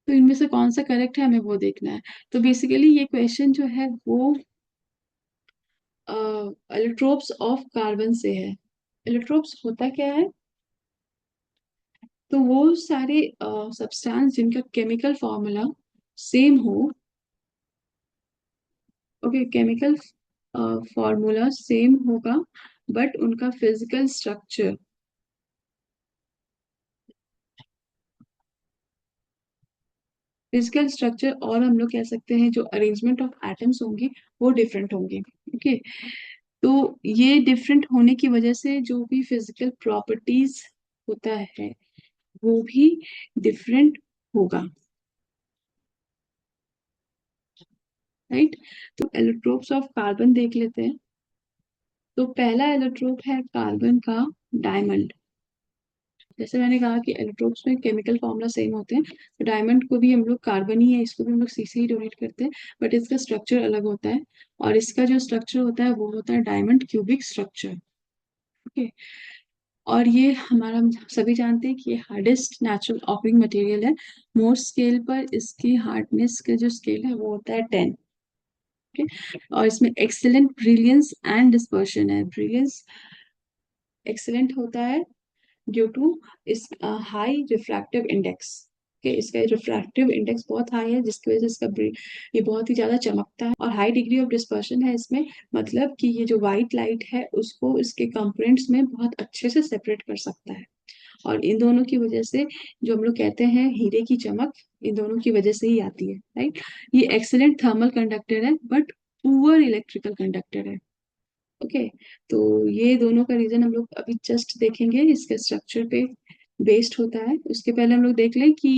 तो इनमें से कौन सा करेक्ट है हमें वो देखना है। तो बेसिकली ये क्वेश्चन जो है वो एलोट्रोप्स ऑफ कार्बन से है। एलोट्रोप्स होता क्या है? तो वो सारे सब्सटेंस जिनका केमिकल फॉर्मूला सेम हो। ओके, केमिकल फॉर्मूला सेम होगा बट उनका फिजिकल स्ट्रक्चर और हम लोग कह सकते हैं जो अरेंजमेंट ऑफ एटम्स होंगे वो डिफरेंट होंगे। ओके, तो ये डिफरेंट होने की वजह से जो भी फिजिकल प्रॉपर्टीज होता है वो भी डिफरेंट होगा। राइट, तो एलोट्रोप्स ऑफ कार्बन देख लेते हैं। तो पहला एलोट्रोप है कार्बन का डायमंड। जैसे मैंने कहा कि एलोट्रोप्स में केमिकल फॉर्मूला सेम होते हैं, तो डायमंड को भी हम लोग कार्बन ही है, इसको भी हम लोग सी से ही डोनेट करते हैं, बट इसका स्ट्रक्चर अलग होता है। और इसका जो स्ट्रक्चर होता है वो होता है डायमंड क्यूबिक स्ट्रक्चर। ओके, और ये हमारा सभी जानते हैं कि ये हार्डेस्ट नेचुरल ऑकरिंग मटेरियल है। मोर्स स्केल पर इसकी हार्डनेस का जो स्केल है वो होता है 10। ओके, और इसमें एक्सेलेंट ब्रिलियंस एंड डिस्पर्शन है। ब्रिलियंस एक्सेलेंट होता है ड्यू टू इस हाई रिफ्रैक्टिव इंडेक्स के, इसका रिफ्रैक्टिव इंडेक्स बहुत हाई है जिसकी वजह से ये बहुत ही ज्यादा चमकता है। और हाई डिग्री ऑफ डिस्पर्शन है इसमें, मतलब कि ये जो व्हाइट लाइट है उसको इसके कंपोनेंट्स में बहुत अच्छे से सेपरेट कर सकता है। और इन दोनों की वजह से जो हम लोग कहते हैं हीरे की चमक, इन दोनों की वजह से ही आती है। राइट, ये एक्सीलेंट थर्मल कंडक्टर है बट पुअर इलेक्ट्रिकल कंडक्टर है। ओके, तो ये दोनों का रीजन हम लोग अभी जस्ट देखेंगे, इसके स्ट्रक्चर पे बेस्ड होता है। उसके पहले हम लोग देख लें कि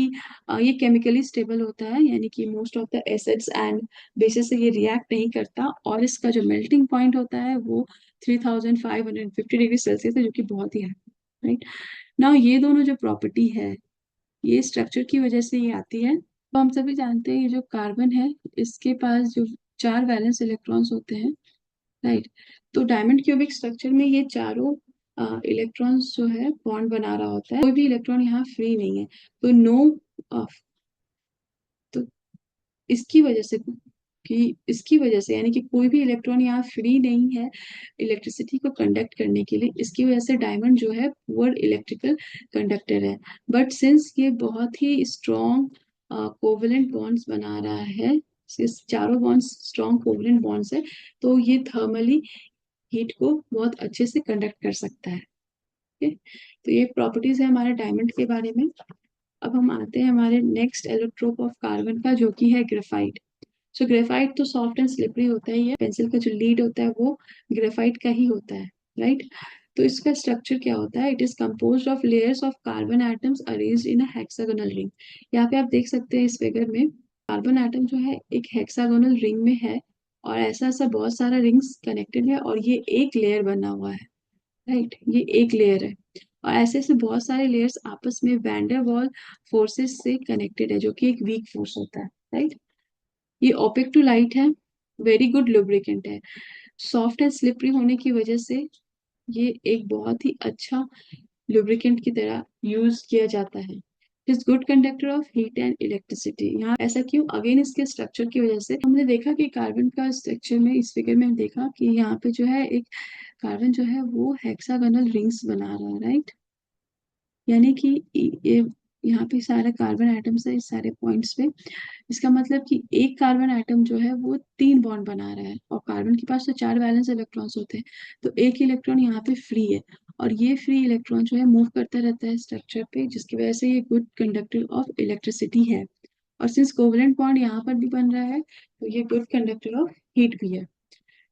ये केमिकली स्टेबल होता है, यानी कि most of the acids and bases से ये रिएक्ट नहीं करता, और इसका जो मेल्टिंग पॉइंट होता है वो 3550 डिग्री सेल्सियस है, जो कि बहुत ही है। राइट, नाउ ये दोनों जो प्रॉपर्टी है ये स्ट्रक्चर की वजह से ही आती है। तो हम सभी जानते हैं ये जो कार्बन है इसके पास जो 4 वैलेंस इलेक्ट्रॉन्स होते हैं। राइट, तो डायमंड क्यूबिक स्ट्रक्चर में ये चारों इलेक्ट्रॉन्स जो है बॉन्ड बना रहा होता है, कोई भी इलेक्ट्रॉन यहाँ फ्री नहीं है। तो तो इसकी वजह से इसकी वजह से यानी कि कोई भी इलेक्ट्रॉन यहाँ फ्री नहीं है इलेक्ट्रिसिटी को कंडक्ट करने के लिए, इसकी वजह से डायमंड जो है पुअर इलेक्ट्रिकल कंडक्टर है। बट सिंस ये बहुत ही स्ट्रॉन्ग कोवलेंट बॉन्ड्स बना रहा है, इस चारों बॉन्ड्स स्ट्रॉन्ग कोवलेंट बॉन्ड्स है, तो ये थर्मली हीट को बहुत अच्छे से कंडक्ट कर सकता है। ठीक है, तो ये प्रॉपर्टीज है हमारे डायमंड के बारे में। अब हम आते हैं हमारे नेक्स्ट एलोट्रोप ऑफ कार्बन का, जो कि है ग्रेफाइट। सो ग्रेफाइट तो सॉफ्ट एंड स्लिपरी होता ही है, पेंसिल का जो लीड होता है वो ग्रेफाइट का ही होता है। राइट, तो इसका स्ट्रक्चर क्या होता है? It is composed of layers of carbon atoms arranged in a hexagonal ring. यहाँ पे आप देख सकते हैं इस फिगर में, कार्बन एटम जो है एक हेक्सागोनल रिंग में है, और ऐसा ऐसा बहुत सारा रिंग्स कनेक्टेड है, और ये एक लेयर बना हुआ है। राइट, ये एक लेयर है। और ऐसे ऐसे बहुत सारे लेयर्स आपस में वैंडर वॉल फोर्सेस से कनेक्टेड है, जो कि एक वीक फोर्स होता है, राइट। ये ओपेक टू लाइट है, वेरी गुड लुब्रिकेंट है, सॉफ्ट एंड स्लिपरी होने की वजह से ये एक बहुत ही अच्छा लुब्रिकेंट की तरह यूज किया जाता है। Is good conductor of heat and electricity. यहाँ ऐसा क्यों? अगेन इसके स्ट्रक्चर की वजह से हमने देखा कि कार्बन का स्ट्रक्चर में, इस फिगर में देखा कि यहाँ पे जो है एक कार्बन जो है वो हेक्सागोनल रिंग्स बना रहा है, राइट। यानी कि ये यहाँ पे सारे कार्बन एटम्स है इस सारे पॉइंट्स पे। इसका मतलब कि एक कार्बन एटम जो है वो 3 बॉन्ड बना रहा है, और कार्बन के पास तो 4 वैलेंस इलेक्ट्रॉन्स होते हैं, तो एक इलेक्ट्रॉन यहाँ पे फ्री है, और ये फ्री इलेक्ट्रॉन जो है मूव करता रहता है स्ट्रक्चर पे, जिसकी वजह से ये गुड कंडक्टर ऑफ इलेक्ट्रिसिटी है। और सिंस कोवलेंट बॉन्ड यहाँ पर भी बन रहा है, तो ये गुड कंडक्टर ऑफ हीट भी है।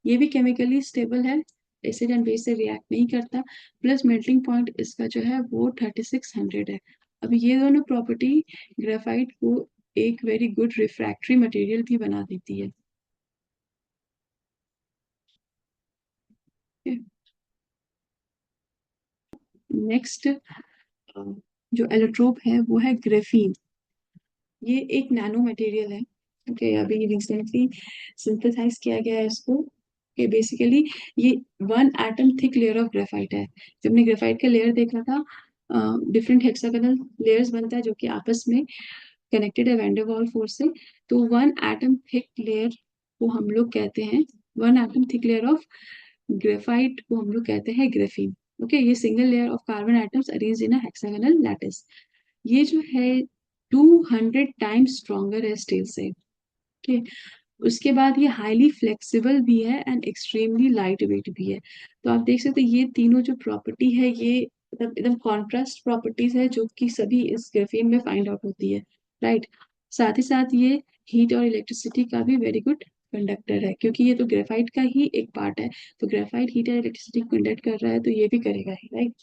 ये भी केमिकली स्टेबल है, एसिड एंड बेस से रिएक्ट नहीं करता, प्लस मेल्टिंग पॉइंट इसका जो है वो 3600 है। अब ये दोनों प्रॉपर्टी ग्रेफाइट को एक वेरी गुड रिफ्रैक्टरी मटेरियल भी बना देती है। नेक्स्ट जो एलोट्रोप है वो है ग्रेफीन। ये एक नैनो मटेरियल है, ओके, अभी रिसेंटली सिंथेसाइज किया गया है इसको। कि बेसिकली ये 1 atom thick layer of graphite है। जब हमने ग्रेफाइट का लेयर देखा था, डिफरेंट हेक्सागोनल लेयर्स बनता है जो कि आपस में कनेक्टेड है वैंडरवाल फोर्स से। तो 1 एटम थिक लेयर को हम लोग कहते हैं, 1 atom thick layer of graphite को हम लोग कहते हैं ग्रेफीन। ओके, ये single layer of carbon atoms arranged in a hexagonal lattice. ये जो है 200 टाइम्स स्ट्रॉन्गर है स्टील से। ठीक, उसके बाद ये हाईली फ्लेक्सिबल भी है एंड एक्सट्रीमली लाइट वेट भी है। तो आप देख सकते हैं ये तीनों जो प्रॉपर्टी है ये मतलब एकदम कॉन्ट्रास्ट प्रॉपर्टीज है जो कि सभी इस ग्राफीन में फाइंड आउट होती है, राइट। साथ ही साथ ये हीट और इलेक्ट्रिसिटी का भी वेरी गुड कंडक्टर है, क्योंकि ये तो ग्रेफाइट का ही एक पार्ट है। तो ग्रेफाइट हीट और इलेक्ट्रिसिटी कंडक्ट कर रहा है, तो ये भी करेगा ही, राइट।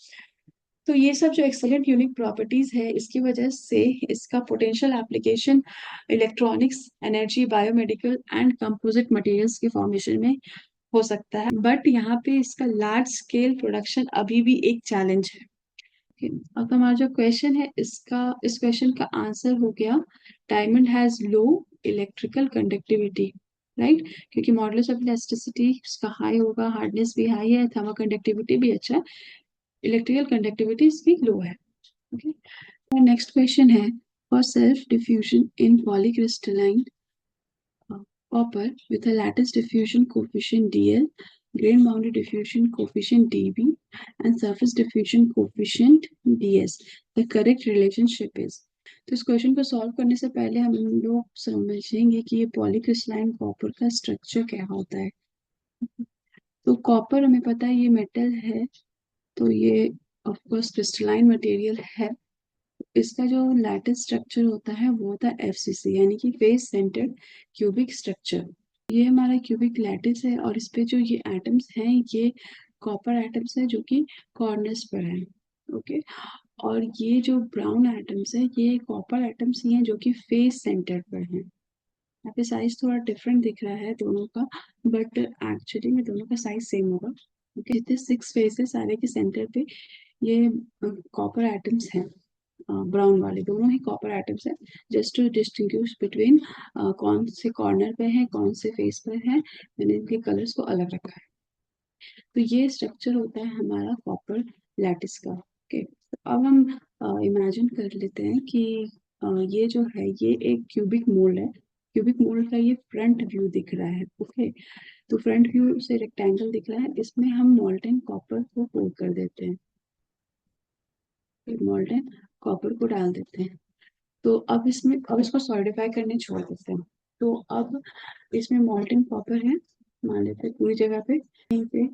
तो ये सब जो एक्सेलेंट यूनिक प्रॉपर्टीज है, इसकी वजह से इसका potential application electronics, energy, biomedical and composite materials के फॉर्मेशन में हो सकता है। बट यहाँ पे इसका लार्ज स्केल प्रोडक्शन अभी भी एक चैलेंज है। Okay, अब हमारा जो क्वेश्चन है इसका, इस क्वेश्चन का आंसर हो गया diamond has low electrical conductivity, right. क्योंकि मॉडुलस ऑफ इलास्टिसिटी उसका हाई होगा, हार्डनेस भी हाई है, थर्मल कंडक्टिविटी भी अच्छा है, इलेक्ट्रिकल कंडक्टिविटी इसकी लो है। ओके, नेक्स्ट क्वेश्चन है, for self diffusion in polycrystalline copper with a lattice diffusion coefficient dl, grain boundary diffusion coefficient dB, and surface diffusion coefficient ds, the correct relationship is। तो इस क्वेश्चन को सॉल्व करने से पहले हम लोग समझेंगे कि ये पॉलीक्रिस्टलाइन कॉपर का स्ट्रक्चर क्या होता है। तो कॉपर हमें पता है ये मेटल है, तो ये ऑफ कोर्स क्रिस्टलाइन मटेरियल है। इसका जो लैटिस स्ट्रक्चर होता है वो होता है एफसीसी, यानी कि फेस सेंटर्ड क्यूबिक स्ट्रक्चर। ये हमारा क्यूबिक लैटिस है, और इस पे जो ये एटम्स हैं ये कॉपर एटम्स है जो कि कॉर्नर्स पर है, ओके। और ये जो ब्राउन एटम्स है ये कॉपर एटम्स ही हैं जो कि फेस सेंटर पर हैं। यहाँ पे साइज थोड़ा डिफरेंट दिख रहा है दोनों का, बट एक्चुअली में दोनों का साइज सेम होगा, ओके। जितने 6 फेस है सारे के सेंटर पे ये कॉपर एटम्स हैं। ब्राउन वाले दोनों ही कॉपर एटम्स है। जस्ट टू डिस्टिंग्विश बिटवीन कौन से कॉर्नर पे है कौन से फेस पर है, मैंने इनके कलर्स को अलग रखा है। तो ये स्ट्रक्चर होता है हमारा कॉपर लैटिस का, ओके। अब हम इमेजिन कर लेते हैं कि ये जो है ये एक क्यूबिक मोल्ड है। क्यूबिक मोल्ड का ये फ्रंट व्यू दिख रहा है, ओके। तो फ्रंट व्यू से रेक्टेंगल दिख रहा है, इसमें हम मोल्टेन कॉपर को पोर कर देते हैं, मोल्टेन कॉपर को डाल देते हैं। तो अब इसमें, अब इसको सॉलिडिफाई करने छोड़ देते हैं। तो अब इसमें मोल्टेन कॉपर है, मान लेते हैं पूरी जगह पे, यहीं पे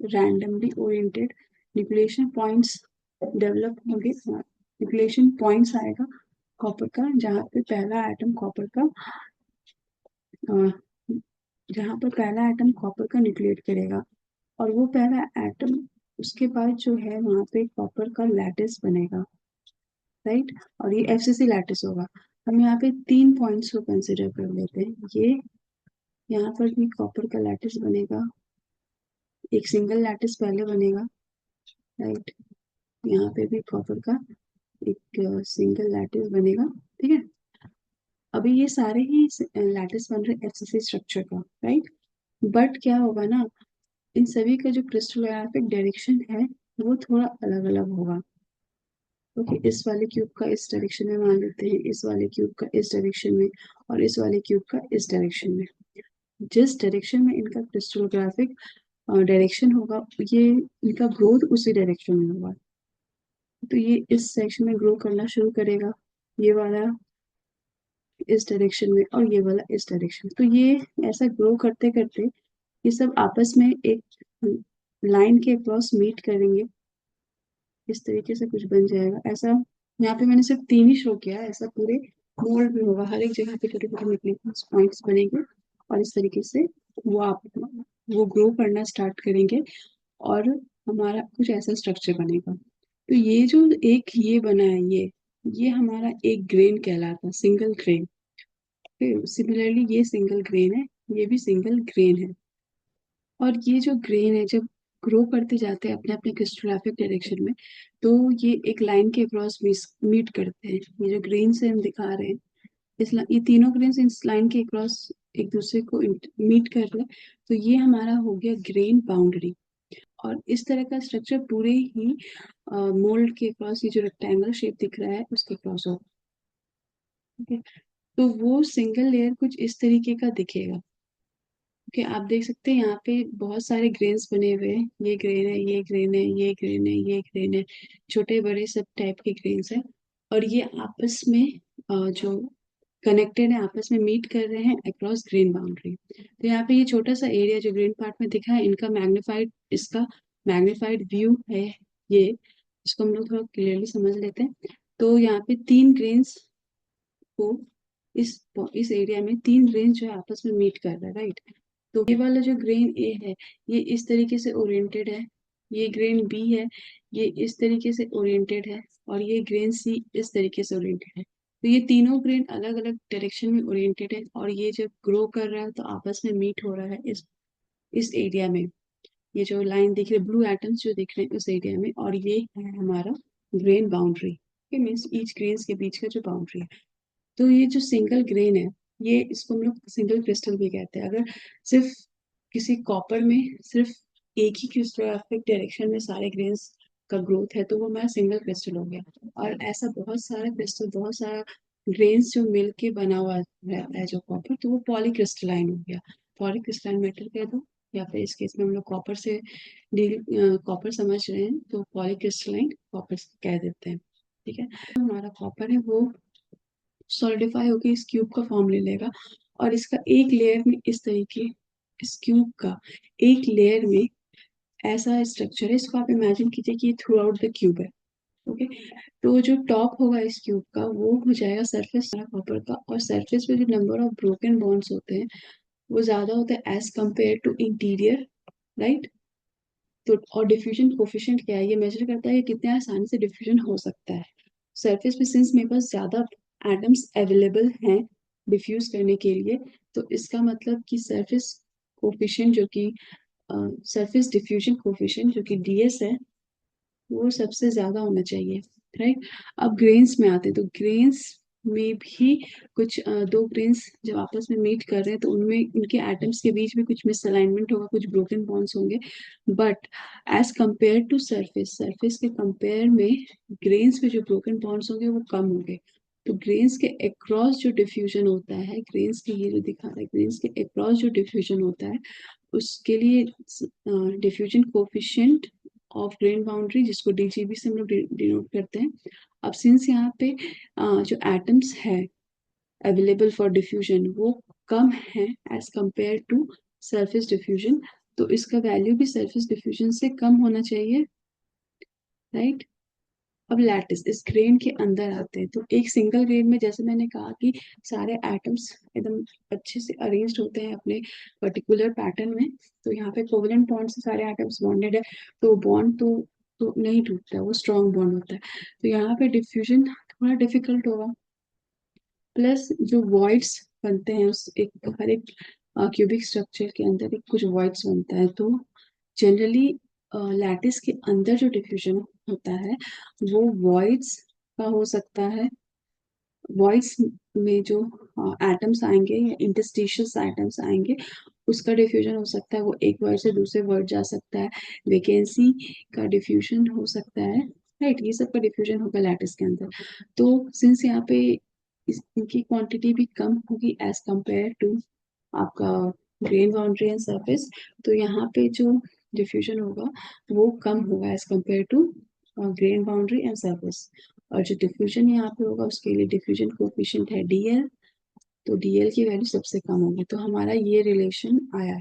randomly oriented nucleation points develop होंगे। न्यूक्लिएशन पॉइंट्स आएगा कॉपर का, जहाँ पे पहला एटम कॉपर का जहाँ पर पहला एटम कॉपर का न्यूक्लिएट करेगा, और वो पहला एटम उसके बाद जो है वहां पे कॉपर का लैटिस बनेगा, राइट। और ये एफसीसी लैटिस होगा। हम यहाँ पे 3 पॉइंट्स को कंसिडर कर लेते हैं। ये यहाँ पर भी कॉपर का लैटिस बनेगा, एक सिंगल लैटिस पहले बनेगा, राइट। यहाँ पे भी कॉपर का एक सिंगल लैटिस बनेगा। ठीक है, अभी ये सारे ही लैटिस बन रहे एचसीसी स्ट्रक्चर का, राइट। बट क्या होगा ना, इन सभी का जो क्रिस्टलोग्राफिक डायरेक्शन है वो थोड़ा अलग अलग होगा। ओके, इस वाले क्यूब का इस डायरेक्शन में मान लेते हैं, इस वाले क्यूब का इस डायरेक्शन में, और इस वाले क्यूब का इस डायरेक्शन में। जिस डायरेक्शन में इनका क्रिस्टलोग्राफिक डायरेक्शन होगा, ये इनका ग्रोथ उसी डायरेक्शन में होगा। तो ये इस सेक्शन में ग्रो करना शुरू करेगा, ये वाला इस डायरेक्शन में और ये वाला इस डायरेक्शन। तो ये ऐसा ग्रो करते करते ये सब आपस में एक लाइन के अक्रॉस मीट करेंगे, इस तरीके से कुछ बन जाएगा ऐसा। यहाँ पे मैंने सिर्फ 3 ही शो किया है, ऐसा पूरे मोल्ड में होगा, हर एक जगह पे छोटे छोटे निकले पॉइंट्स बनेंगे और इस तरीके से वो आप वो ग्रो करना स्टार्ट करेंगे और हमारा कुछ ऐसा स्ट्रक्चर बनेगा। तो ये जो एक ये बना है, ये हमारा एक ग्रेन कहलाता है, सिंगल ग्रेन। फिर सिमिलरली ये सिंगल ग्रेन है, ये भी सिंगल ग्रेन है। और ये जो ग्रेन है जब ग्रो करते जाते हैं अपने अपने क्रिस्टोग्राफिक डायरेक्शन में, तो ये एक लाइन के अक्रॉस मीट करते हैं। ये जो ग्रेन से हम दिखा रहे हैं, ये तीनों ग्रेन्स इस लाइन के अक्रॉस एक दूसरे को मीट कर रहे हैं। तो ये हमारा हो गया ग्रेन बाउंड्री। और इस तरह का स्ट्रक्चर पूरे ही मोल्ड के अक्रॉस, ये जो रेक्टेंगल शेप दिख रहा है उसके अक्रॉस हो। ठीक है, तो वो सिंगल लेयर कुछ इस तरीके का दिखेगा। ओके, आप देख सकते हैं यहाँ पे बहुत सारे ग्रेन्स बने हुए हैं, ये ग्रेन है, ये ग्रेन है, ये ग्रेन है, ये ग्रेन है, छोटे बड़े सब टाइप के ग्रेन्स हैं। और ये आपस में जो कनेक्टेड है, आपस में मीट कर रहे हैं अक्रॉस ग्रेन बाउंड्री। तो यहाँ पे ये छोटा सा एरिया जो ग्रीन पार्ट में दिखा है, इनका मैग्नीफाइड, इसका मैग्नीफाइड व्यू है ये। इसको हम लोग थोड़ा क्लियरली समझ लेते हैं। तो यहाँ पे 3 ग्रेन्स को इस इस एरिया में 3 ग्रेन जो है आपस में मीट कर रहा है, राइट। तो ये वाला जो ग्रेन ए है, ये इस तरीके से ओरिएंटेड है, ये ग्रेन बी है, ये इस तरीके से ओरिएंटेड है, और ये ग्रेन सी इस तरीके से ओरिएंटेड है। तो ये तीनों ग्रेन अलग अलग डायरेक्शन में ओरिएंटेड है, और ये जब ग्रो कर रहा है तो आपस में मीट हो रहा है इस एरिया में। ये जो लाइन दिख रही है, ब्लू एटम्स जो दिख रहे हैं उस एरिया में, और ये है हमारा grain boundary. Means each grains के बीच का जो बाउंड्री है। तो ये जो सिंगल ग्रेन है, ये इसको हम लोग सिंगल क्रिस्टल भी कहते हैं। अगर सिर्फ किसी कॉपर में सिर्फ एक ही क्रिस्टोग्राफिक डायरेक्शन में सारे ग्रेन्स का ग्रोथ है तो वो हमारा सिंगल क्रिस्टल हो गया। और ऐसा बहुत सारा क्रिस्टल, बहुत सारा ग्रेन्स जो मिलके बना हुआ रहता है जो कॉपर, तो वो पॉलीक्रिस्टलाइन हो गया। पॉलीक्रिस्टलाइन मेटल कह दो, या फिर इस केस में हम लोग कॉपर से डील कॉपर समझ रहे हैं तो पॉलीक्रिस्टलाइन कॉपर कह देते हैं। ठीक है, तो हमारा कॉपर है वो सॉलिडिफाई होकर इस क्यूब का फॉर्म ले लेगा, और इसका एक लेयर में इस तरीके, इस क्यूब का एक लेयर में ऐसा स्ट्रक्चर है। इसको आप इमेजिन कीजिए कि थ्रू आउट द क्यूब है। ओके, तो जो टॉप होगा इस क्यूब का वो हो जाएगा सरफेस कॉपर का, और सरफेस पे जो नंबर ऑफ ब्रोकन बॉन्ड्स होते हैं वो ज्यादा होता है as compare to interior, right. तो और डिफ्यूजन कोफिशिएंट क्या है, ये मेजर करता है कि कितने आसानी से डिफ्यूजन हो सकता है सरफेस पे। सिंस मेरे पास ज्यादा एटम्स अवेलेबल हैं डिफ्यूज करने के लिए, तो इसका मतलब कि सरफेस कोफिशिएंट जो कि सरफेस डिफ्यूजन कोफिशिएंट जो कि डीएस है, वो सबसे ज्यादा होना चाहिए, राइट। अब ग्रेन्स में आते हैं, तो ग्रेन्स में भी कुछ दो ग्रेन्स जब आपस में मीट कर रहे हैं तो उनमें उनके एटम्स के बीच में कुछ मिसअलाइनमेंट होगा, कुछ ब्रोकन बॉन्ड्स होंगे। But as compare to surface, surface के कंपेयर में ग्रेन्स में जो ब्रोकन बॉन्ड्स होंगे वो कम होंगे। तो ग्रेन्स के अक्रॉस जो डिफ्यूजन होता है, ग्रेन्स के ये जो दिखा रहा है, ग्रेन्स के अक्रॉस जो डिफ्यूजन होता है उसके लिए diffusion coefficient of grain boundary, जिसको डीजीबी से हम लोग डिनोट करते हैं। अब सिंस यहाँ पे जो एटम्स है अवेलेबल फॉर डिफ्यूजन वो कम है as compare to surface diffusion, तो इसका वैल्यू भी सरफेस डिफ्यूजन से कम होना चाहिए, राइट। अब लैटिस इस ग्रेन के अंदर आते हैं, तो एक सिंगल ग्रेन में जैसे मैंने कहा कि सारे एटम्स एकदम अच्छे से अरेंज्ड होते हैं अपने पर्टिकुलर पैटर्न में। तो यहाँ पे कोवलेंट बॉन्ड से सारे एटम्स बॉन्डेड है, तो बॉन्ड तो नहीं टूटता है, वो स्ट्रॉन्ग बॉन्ड होता है। तो यहाँ पे डिफ्यूजन थोड़ा डिफिकल्ट होगा। प्लस जो वॉइड्स बनते हैं उस एक हर एक क्यूबिक स्ट्रक्चर के अंदर एक कुछ वॉइड्स बनता है, तो जनरली लैटिस के अंदर जो डिफ्यूजन होता है वो वॉइड्स का हो सकता है। वॉइड्स में जो एटम्स आएंगे या इंटरस्टिशियस एटम्स आएंगे उसका डिफ्यूजन हो सकता है, वो एक वर्ड से दूसरे वर्ड जा सकता है। वैकेंसी का डिफ्यूजन हो सकता है, राइट, ये सब का डिफ्यूजन होगा लैटिस के अंदर। तो सिंस यहाँ पे इनकी क्वांटिटी भी कम होगी एज कंपेयर टू आपका ग्रेन बाउंड्री एंड सरफेस, तो यहाँ पे जो डिफ्यूजन होगा वो कम होगा as compare to grain boundary and surface. और जो डिफ्यूजन यहाँ पे होगा उसके लिए डिफ्यूजन कोफिशिएंट है डीएल, तो डीएल की वैल्यू सबसे कम होगी, तो हमारा ये रिलेशन आया,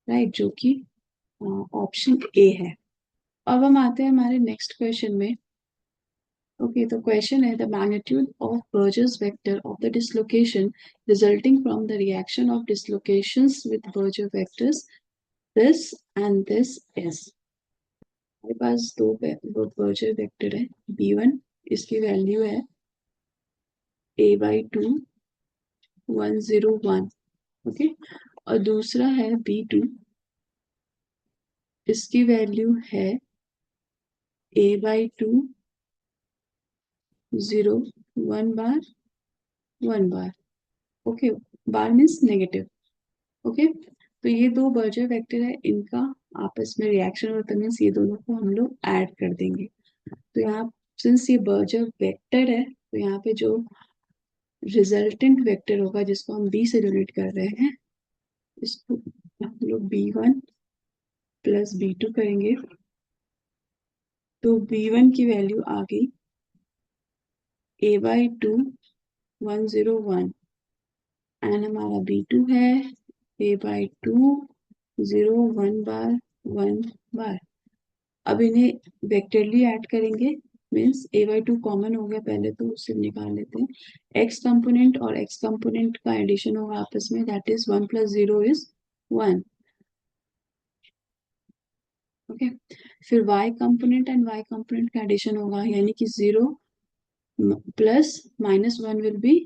राइट, जो कि ऑप्शन ए है। अब हम आते हैं हमारे नेक्स्ट क्वेश्चन में। ओके, तो क्वेश्चन है the magnitude of Burgers vector of the dislocation resulting from the reaction of dislocations with Burgers vectors this and this is. हमारे पास दो बर्जर वेक्टर है b1, इसकी वैल्यू है a/2 1 0 1, ओके, और दूसरा है b2, इसकी वैल्यू है a/2 0 1 bar 1 bar, okay, bar means negative, okay. तो ये दो बर्जर वेक्टर है, इनका आपस में रिएक्शन होता है, मीन्स ये दोनों को हम लोग ऐड कर देंगे। तो यहाँ सिंस ये बर्जर वेक्टर है तो यहाँ पे जो रिजल्टेंट वेक्टर होगा जिसको हम बी से डिनोट कर रहे हैं, इसको हम लोग b1 प्लस b2 करेंगे, तो b1 की वैल्यू आ गई a/2 1 0 1 एंड हमारा b2 है a/2 0 1 बार 1 बार। अब इन्हें वेक्टरली ऐड करेंगे, मीन्स a/2 कॉमन हो गया पहले, तो उससे निकाल लेते हैं। x कंपोनेंट और x कंपोनेंट का एडिशन होगा आपस में, दैट इज 1 + 0 = 1, ओके। फिर y component and y component का एडिशन होगा, यानी कि 0 plus -1 will be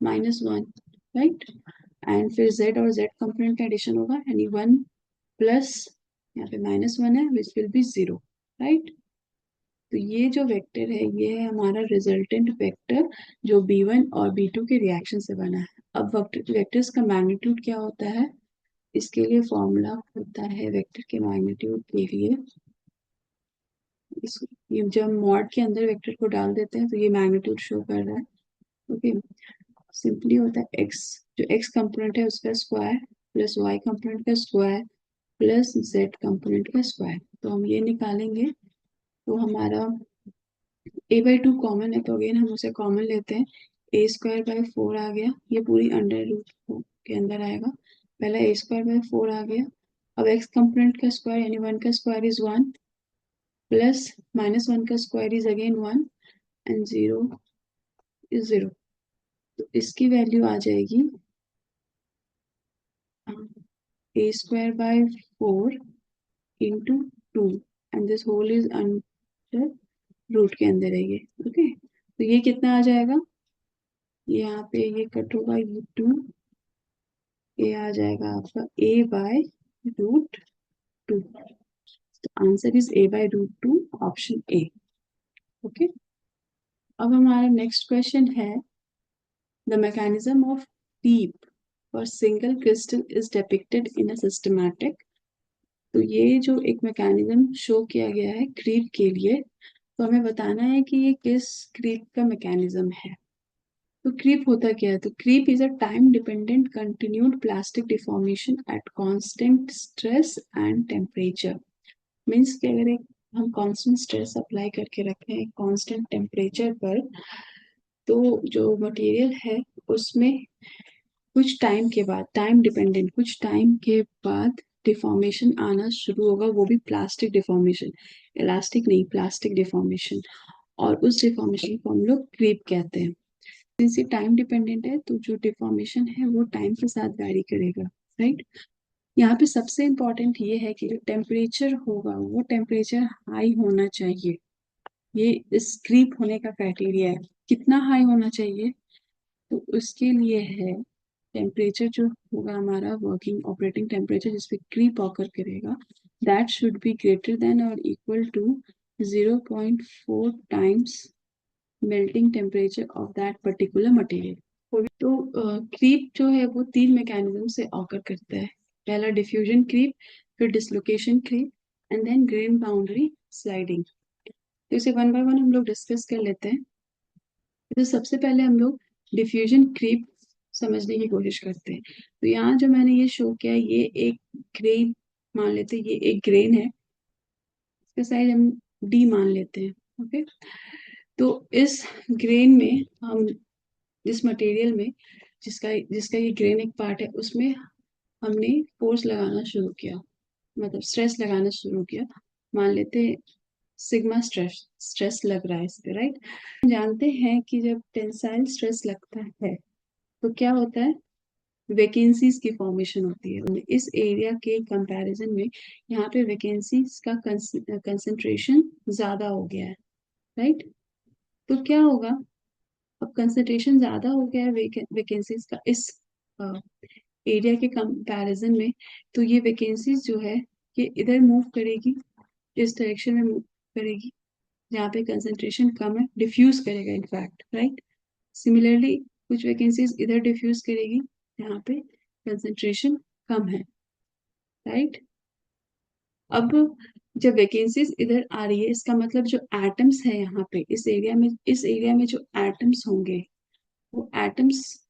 -1, right. And फिर z और z कंपोनेंट का एडिशन होगा, यानी 1 प्लस यहाँ पे -1 है विच विल बी 0, राइट। तो ये जो वेक्टर है ये है हमारा रिजल्टेंट वेक्टर जो b1 और b2 के रिएक्शन से बना है। अब वेक्टर्स का मैग्नीट्यूड क्या होता है, इसके लिए फॉर्मूला होता है वेक्टर के मैग्नीट्यूड के लिए, ये जब मॉड के अंदर वेक्टर को डाल देते हैं तो ये मैग्नीट्यूड शो कर रहा है, ओके। सिंपली होता है x, जो x कंपोनेंट है उसका स्क्वायर प्लस y कंपोनेंट का स्क्वायर प्लस z कंपोनेंट का स्क्वायर, तो हम ये निकालेंगे तो हमारा a/2 कॉमन है, तो अगेन हम उसे कॉमन लेते हैं, a² / 4 आ गया, ये पूरी अंडर रूट के अंदर आएगा, पहला a² / 4 आ गया। अब x कंपोनेंट का स्क्वायर यानी 1 का स्क्वायर इज 1 प्लस -1 का square is again 1 and 0 is 0, तो इसकी वैल्यू आ जाएगी a² / 4 into 2 and this whole is under root के अंदर है ये, ओके। तो ये कितना आ जाएगा, यहाँ पे ये कट होगा, ये 2, ये आ जाएगा आपका a/√2, तो answer is a/√2 option A, okay. अब हमारा नेक्स्ट क्वेश्चन है the mechanism of creep for single crystal is depicted in a systematic. तो ये जो एक मैकेनिज्म शो किया गया है क्रीप के लिए, तो हमें बताना है कि ये किस क्रीप का मैकेनिज्म है। तो क्रीप होता क्या है, तो creep is a time dependent continued plastic deformation at constant stress and temperature. Means कि अगर एक हम कांस्टेंट स्ट्रेस अप्लाई करके रखें एक कांस्टेंट टेम्परेचर पर, तो जो मटेरियल है उसमें कुछ टाइम के बाद, टाइम डिपेंडेंट कुछ टाइम के बाद डिफॉर्मेशन आना शुरू होगा, वो भी प्लास्टिक डिफॉर्मेशन, इलास्टिक नहीं, प्लास्टिक डिफॉर्मेशन, और उस डिफॉर्मेशन को हम लोग क्रीप कहते हैं। सिंस ये टाइम डिपेंडेंट है तो जो डिफॉर्मेशन है वो टाइम के साथ वैरी करेगा, राइट। यहाँ पे सबसे इम्पोर्टेंट ये है कि जो टेम्परेचर होगा वो टेम्परेचर हाई होना चाहिए, ये इस क्रीप होने का क्राइटेरिया है। कितना हाई होना चाहिए, तो उसके लिए है टेम्परेचर जो होगा हमारा वर्किंग ऑपरेटिंग टेम्परेचर जिसपे क्रीप ऑकर करेगा, that should be greater than और equal to 0.4 times melting temperature of that particular material. तो क्रीप जो है वो तीन मैकेनिज्म से ऑकर करता है। पहला डिफ्यूजन क्रीप, फिर dislocation creep, and then grain boundary sliding. तो इसे वन बाय वन हम लोग डिस्कस कर लेते हैं। तो सबसे पहले हम लोग डिफ्यूजन क्रीप समझने की कोशिश करते हैं। तो यहाँ जो मैंने ये शो किया, ये एक ग्रेन मान लेते हैं, ये एक ग्रेन है, इसका साइज हम डी मान लेते हैं। ओके, तो इस ग्रेन में हम, जिस मटेरियल में जिसका जिसका ये ग्रेन एक पार्ट है, उसमें हमने फोर्स लगाना शुरू किया, मतलब स्ट्रेस लगाना शुरू किया। मान लेते हैं सिग्मा स्ट्रेस स्ट्रेस लग रहा है इस पे, राइट। जानते हैं कि जब टेंसाइल स्ट्रेस लगता है तो क्या होता है, वैकेंसीज की फॉर्मेशन होती है। इस एरिया के कंपैरिजन में यहाँ पे वैकेंसीज का कंसंट्रेशन ज्यादा हो गया है, राइट। तो क्या होगा, अब कंसंट्रेशन ज्यादा हो गया है वैकेंसीज का इस एरिया के कंपैरिजन में। तो ये वैकेंसीज जो है ये इधर मूव करेगी, इस डायरेक्शन में मूव करेगी जहाँ पे कंसंट्रेशन कम है, डिफ्यूज करेगा इनफैक्ट, राइट। सिमिलरली कुछ वैकेंसीज इधर डिफ्यूज करेगी जहाँ पे कंसंट्रेशन कम है, राइट। अब जब वैकेंसीज इधर आ रही है, इसका मतलब जो एटम्स है यहाँ पे इस एरिया में जो एटम्स होंगे, वो एटम्स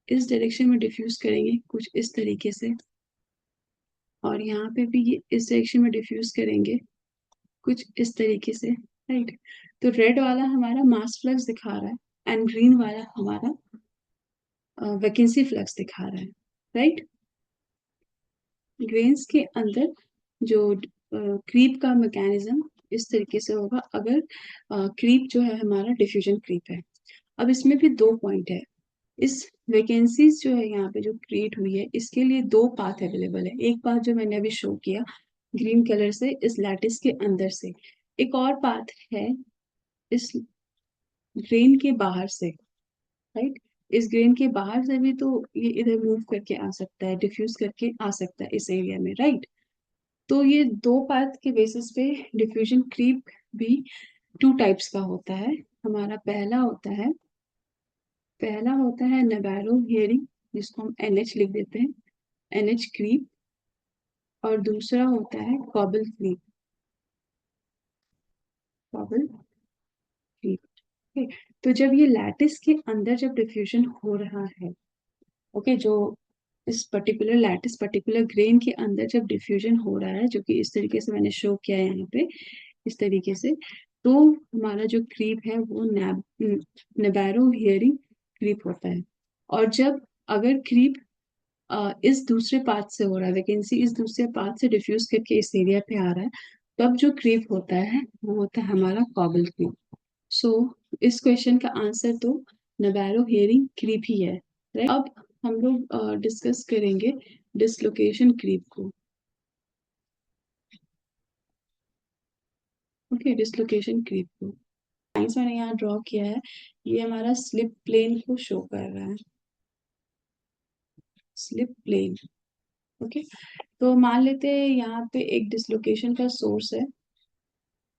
इस डायरेक्शन में डिफ्यूज करेंगे कुछ इस तरीके से, और यहाँ पे भी ये इस डायरेक्शन में डिफ्यूज करेंगे कुछ इस तरीके से, राइट। तो रेड वाला हमारा मास फ्लक्स दिखा रहा है एंड ग्रीन वाला हमारा वैकेंसी फ्लक्स दिखा रहा है, राइट। ग्रेन्स के अंदर जो क्रीप का मैकेनिज्म इस तरीके से होगा, अगर क्रीप जो है हमारा डिफ्यूजन क्रीप है। अब इसमें भी दो पॉइंट है। इस वैकेंसीज जो है यहाँ पे जो क्रिएट हुई है, इसके लिए दो पाथ अवेलेबल है। एक पाथ जो मैंने अभी शो किया ग्रीन कलर से इस लैटिस के अंदर से, एक और पाथ है इस ग्रेन के बाहर से, राइट। इस ग्रेन के बाहर से भी तो ये इधर मूव करके आ सकता है, डिफ्यूज करके आ सकता है इस एरिया में, राइट। तो ये दो पाथ के बेसिस पे डिफ्यूजन क्रीप भी टू टाइप्स का होता है। हमारा पहला होता है नेबैरो हियरिंग, जिसको हम NH लिख देते हैं, NH क्रीप। और दूसरा होता है Coble creep, Coble creep. Okay, तो जब ये लैटिस के अंदर जब डिफ्यूजन हो रहा है, ओके, जो इस पर्टिकुलर ग्रेन के अंदर जब डिफ्यूजन हो रहा है, जो कि इस तरीके से मैंने शो किया है यहाँ पे, इस तरीके से, तो हमारा जो क्रीप है वो नेबैरो हियरिंग क्रीप होता है। और जब अगर क्रीप इस दूसरे पाथ से हो रहा है, वैकेंसी इस दूसरे पाथ से डिफ्यूज करके इस एरिया पे आ रहा है, तब जो क्रीप होता है वो होता है हमारा कॉबल क्रीप। सो इस क्वेश्चन का आंसर तो नबैरो हियरिंग क्रीप ही है, राइट। अब हम लोग डिस्कस करेंगे डिसलोकेशन क्रीप को। ओके, डिसलोकेशन क्रीप को लाइंस मैंने यहाँ ड्रॉ किया है, ये हमारा स्लिप प्लेन को शो कर रहा है, स्लिप प्लेन। ओके, तो मान लेते हैं यहाँ पे एक डिसलोकेशन का सोर्स है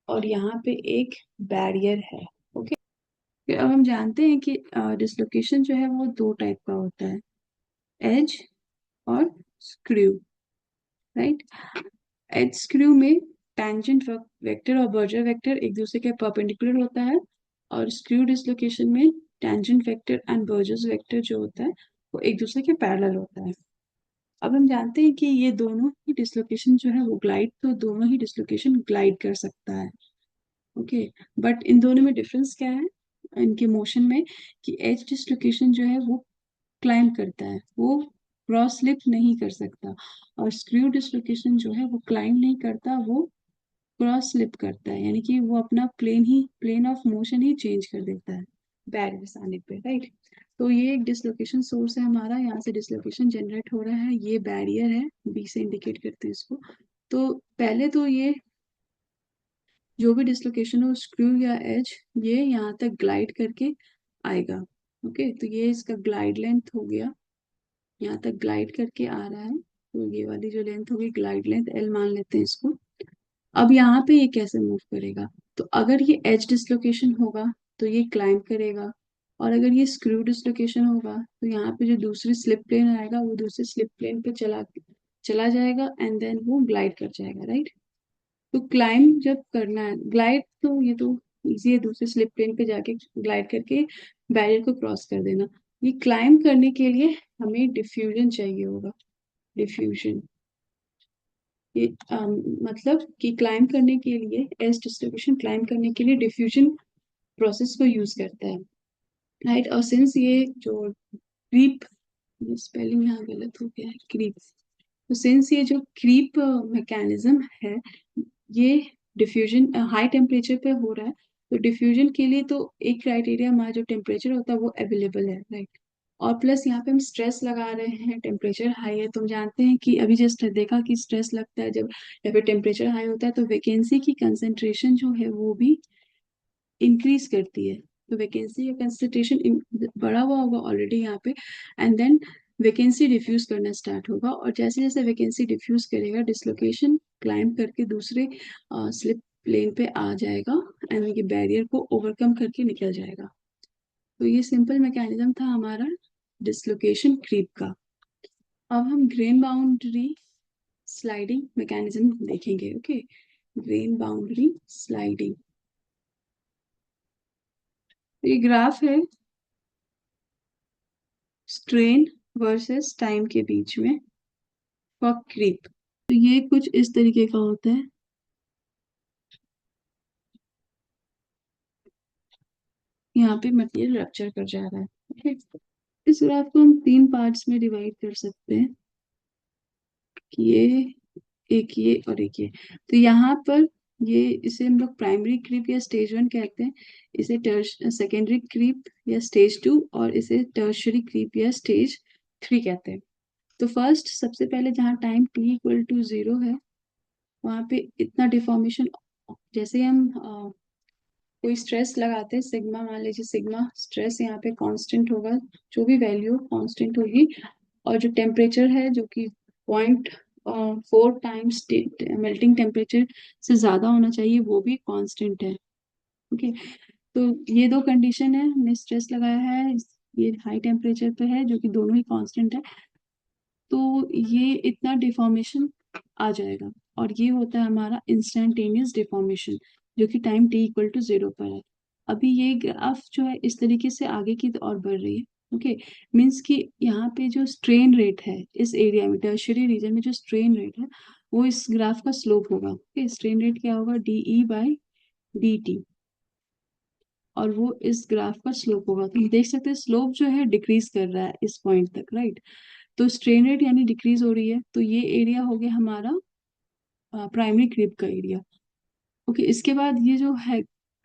और यहाँ पे एक बैरियर है। ओके, फिर अब हम जानते हैं कि डिसलोकेशन जो है वो दो टाइप का होता है, एज और स्क्रू, राइट। एज स्क्रू में टेंजेंट वेक्टर और बर्जर वेक्टर एक दूसरे के परपेंडिकुलर होता है, और स्क्रू डिसलोकेशन में tangent vector and Berger vector जो होता है वो एक दूसरे के पैरेलल होता है। अब हम जानते हैं कि ये दोनों ही डिसलोकेशन जो है वो दोनों ही डिसलोकेशन ग्लाइड कर सकता है। ओके, बट इन दोनों में डिफरेंस क्या है इनके मोशन में, कि एज डिसलोकेशन जो है वो क्लाइंब करता है, वो क्रॉस स्लिप नहीं कर सकता, और स्क्रू डिसलोकेशन जो है वो क्लाइंब नहीं करता, वो क्रॉस स्लिप करता है, यानी कि वो अपना प्लेन ऑफ मोशन ही चेंज कर देता है बैरियर्स आने पे, राइट। तो ये एक डिसलोकेशन सोर्स है हमारा, यहाँ से डिसलोकेशन जनरेट हो रहा है, ये बैरियर है, बी से इंडिकेट करते हैं इसको। तो पहले तो ये जो भी डिसलोकेशन हो स्क्रू या एज, ये यहाँ तक ग्लाइड करके आएगा। ओके, तो ये इसका ग्लाइड लेंथ हो गया, यहाँ तक ग्लाइड करके आ रहा है, तो ये वाली जो लेंथ होगी ग्लाइड लेंथ L मान लेते हैं इसको। अब यहाँ पे ये कैसे मूव करेगा, तो अगर ये एज डिसलोकेशन होगा तो ये क्लाइंब करेगा, और अगर ये स्क्रू डिसलोकेशन होगा तो यहाँ पे जो दूसरी स्लिप प्लेन आएगा वो दूसरे स्लिप प्लेन पे चला चला जाएगा एंड देन वो ग्लाइड कर जाएगा, राइट। तो क्लाइंब जब करना है, ग्लाइड तो ये तो इजी है, दूसरे स्लिप प्लेन पे जाके ग्लाइड करके बैरियर को क्रॉस कर देना। ये क्लाइंब करने के लिए हमें डिफ्यूजन चाहिए होगा, डिफ्यूजन। ये मतलब कि क्लाइंब करने के लिए, एज डिस्ट्रीब्यूशन क्लाइंब करने के लिए डिफ्यूजन प्रोसेस को यूज करता है, राइट। और सिंस ये जो क्रीप, ये स्पेलिंग यहाँ गलत हो गया है, क्रीप। तो सिंस ये जो क्रीप मैकेनिज्म है, ये डिफ्यूजन हाई टेम्परेचर पे हो रहा है, तो डिफ्यूजन के लिए तो एक क्राइटेरिया हमारा जो टेम्परेचर होता है वो अवेलेबल है, राइट। और प्लस यहाँ पे हम स्ट्रेस लगा रहे हैं, टेम्परेचर हाई है, तो हम जानते हैं कि अभी जस्ट देखा कि स्ट्रेस लगता है जब या फिर टेम्परेचर हाई होता है, तो वैकेंसी की कंसेंट्रेशन जो है वो भी इंक्रीज करती है। तो वैकेंसी का कंसेंट्रेशन बढ़ा हुआ होगा ऑलरेडी यहाँ पे, एंड देन वैकेंसी डिफ्यूज करना स्टार्ट होगा, और जैसे जैसे वैकेंसी डिफ्यूज करेगा डिसलोकेशन क्लाइंब करके दूसरे स्लिप प्लेन पे आ जाएगा एंड ये बैरियर को ओवरकम करके निकल जाएगा। तो ये सिंपल मैकेनिज्म था हमारा डिसलोकेशन क्रीप का। अब हम ग्रेन बाउंड्री स्लाइडिंग मैकेनिज्म देखेंगे, ओके। ग्रेन बाउंड्री स्लाइडिंग, ये ग्राफ है स्ट्रेन वर्सेस टाइम के बीच में फॉर क्रीप। तो ये कुछ इस तरीके का होता है, यहाँ पे मटेरियल रप्चर कर जा रहा है, ओके। इस ग्राफ को हम तीन पार्ट्स में डिवाइड कर सकते हैं, कि ये और एक ये। तो यहाँ पर ये, इसे हम लोग प्राइमरी क्रीप या स्टेज 1 कहते हैं, इसे सेकेंडरी क्रीप या स्टेज 2, और इसे टर्शरी क्रीप या स्टेज 3 कहते हैं। तो फर्स्ट, सबसे पहले जहाँ टाइम t इक्वल टू 0 है, वहाँ पे इतना डिफॉर्मेशन, जैसे ही हम कोई स्ट्रेस लगाते हैं, सिग्मा मान लीजिए, सिग्मा स्ट्रेस यहाँ पे कांस्टेंट होगा, जो भी वैल्यू कांस्टेंट होगी, और जो टेम्परेचर है जो कि 0.4 टाइम्स मेल्टिंग टेम्परेचर से ज्यादा होना चाहिए, वो भी कांस्टेंट है, ओके। तो ये दो कंडीशन है, हमने स्ट्रेस लगाया है, ये हाई टेम्परेचर पे है जो कि दोनों ही कांस्टेंट है, तो ये इतना डिफॉर्मेशन आ जाएगा, और ये होता है हमारा इंस्टेंटेनियस डिफॉर्मेशन, जो कि टाइम t इक्वल टू 0 पर है। अभी ये ग्राफ जो है इस तरीके से आगे की ओर बढ़ रही है, ओके। मीन्स कि यहाँ पे जो स्ट्रेन रेट है इस एरिया में, टर्शियरी रीजन में जो स्ट्रेन रेट है, वो इस ग्राफ का स्लोप होगा, ओके। स्ट्रेन रेट क्या होगा, dE बाई dt, और वो इस ग्राफ का स्लोप होगा। तो हम देख सकते हैं स्लोप जो है डिक्रीज कर रहा है इस पॉइंट तक, राइट। तो स्ट्रेन रेट यानी डिक्रीज हो रही है, तो ये एरिया हो गया हमारा प्राइमरी क्रीप का एरिया, ओके। इसके बाद ये जो है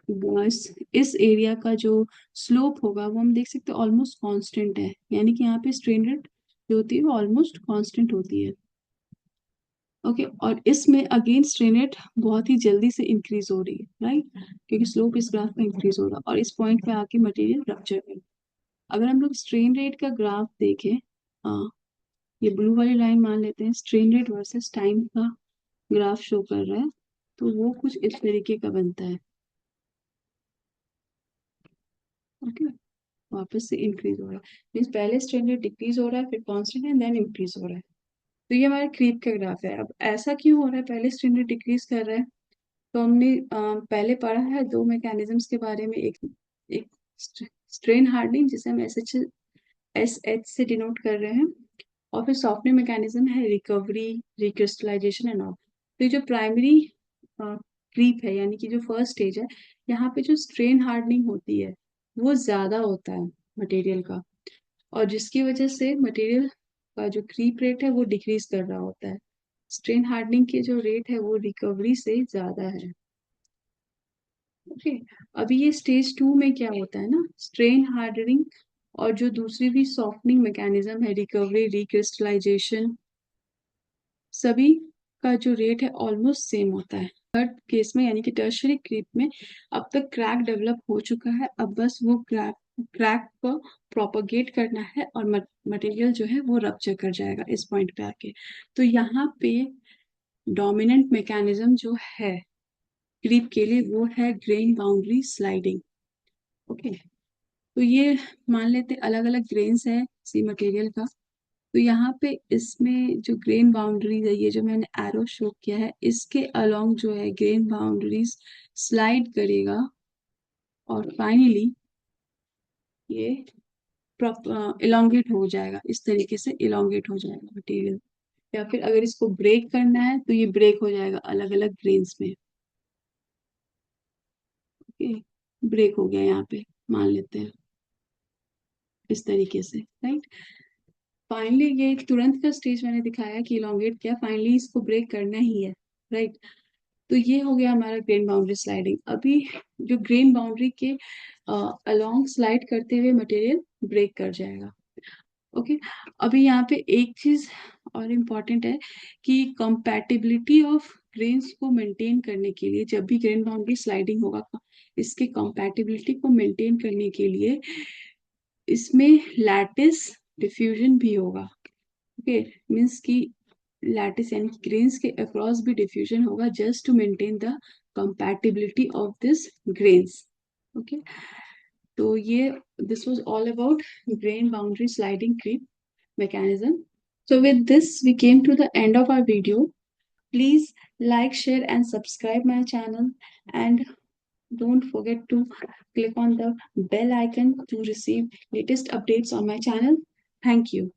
इस एरिया का जो स्लोप होगा वो हम देख सकते हैं ऑलमोस्ट कांस्टेंट है, यानी कि यहाँ पे स्ट्रेन रेट जो होती है वो ऑलमोस्ट कांस्टेंट होती है, ओके। और इसमें अगेन स्ट्रेन रेट बहुत ही जल्दी से इंक्रीज हो रही है, राइट, क्योंकि स्लोप इस ग्राफ में इंक्रीज हो रहा है, और इस पॉइंट पे आके मटेरियल रप्चर कर। अगर हम लोग स्ट्रेन रेट का ग्राफ देखें, हाँ, ये ब्लू वाली लाइन मान लेते हैं, स्ट्रेन रेट वर्सेस टाइम का ग्राफ शो कर रहा है, तो वो कुछ इस तरीके का बनता है, ओके। वापस से इंक्रीज हो रहा है, मीन्स पहले स्ट्रेन रेट डिक्रीज हो रहा है, फिर कांस्टेंट है, देन इंक्रीज हो रहा है। तो ये हमारे क्रीप का ग्राफ है। अब ऐसा क्यों हो रहा है, पहले स्ट्रेन रेट डिक्रीज कर रहा है, तो हमने पहले पढ़ा है दो मैकेनिज्म्स के बारे में, एक स्ट्रेन हार्डनिंग जिसे हम एस एच से डिनोट कर रहे हैं, और फिर सॉफ्टवेयर मैकेनिज्म है रिकवरी, रिक्रिस्टलाइजेशन एंड ऑल। तो ये जो प्राइमरी क्रीप है, यानी कि जो फर्स्ट स्टेज है, यहाँ पे जो स्ट्रेन हार्डनिंग होती है वो ज्यादा होता है मटेरियल का, और जिसकी वजह से मटेरियल का जो क्रीप रेट है वो डिक्रीज कर रहा होता है। स्ट्रेन हार्डनिंग के जो रेट है वो रिकवरी से ज्यादा है, ओके। अभी ये स्टेज 2 में क्या होता है ना, स्ट्रेन हार्डनिंग और जो दूसरी भी सॉफ्टनिंग मैकेनिज्म है, रिकवरी, रिक्रिस्टलाइजेशन, सभी का जो रेट है ऑलमोस्ट सेम होता है। थर्ड केस में यानी कि टर्शरी क्रीप में अब तक क्रैक डेवलप हो चुका है, अब बस वो क्रैक को प्रोपोगेट करना है, और मटेरियल जो है वो रप्चर कर जाएगा इस पॉइंट पे आके। तो यहाँ पे डोमिनेंट मैकेनिज्म जो है क्रीप के लिए, वो है ग्रेन बाउंड्री स्लाइडिंग। ओके, तो ये मान लेते अलग अलग ग्रेन्स है इसी मटेरियल का। तो यहाँ पे इसमें जो ग्रेन बाउंड्रीज है, ये जो मैंने एरो शो किया है, इसके अलोंग जो है ग्रेन बाउंड्रीज स्लाइड करेगा और फाइनली ये इलोंगेट हो जाएगा, इस तरीके से इलोंगेट हो जाएगा मटेरियल। या फिर अगर इसको ब्रेक करना है तो ये ब्रेक हो जाएगा अलग अलग ग्रेन्स में। ओके, ब्रेक हो गया यहाँ पे, मान लेते हैं इस तरीके से, राइट। फाइनली ये तुरंत का स्टेज मैंने दिखाया कि इलोंगेट किया, फाइनली इसको ब्रेक करना ही है, राइट। तो ये हो गया हमारा ग्रेन बाउंड्री स्लाइडिंग। अभी जो ग्रेन बाउंड्री के अलोंग स्लाइड करते हुए मटेरियल ब्रेक कर जाएगा। ओके, अभी यहाँ पे एक चीज और इम्पॉर्टेंट है कि कंपैटिबिलिटी ऑफ ग्रेन्स को मेंटेन करने के लिए, जब भी ग्रेन बाउंड्री स्लाइडिंग होगा, इसके कंपैटिबिलिटी को मेंटेन करने के लिए इसमें लैटिस डिफ्यूजन भी होगा। ओके, मीन्स कि लैटिस यानी ग्रेन्स के अक्रॉस भी डिफ्यूजन होगा, just to maintain the compatibility of this grains. Okay, तो ये this was all about grain boundary sliding creep mechanism. So with this, we came to the end of our video. Please like, share, and subscribe my channel. And don't forget to click on the bell icon to receive latest updates on my channel. Thank you.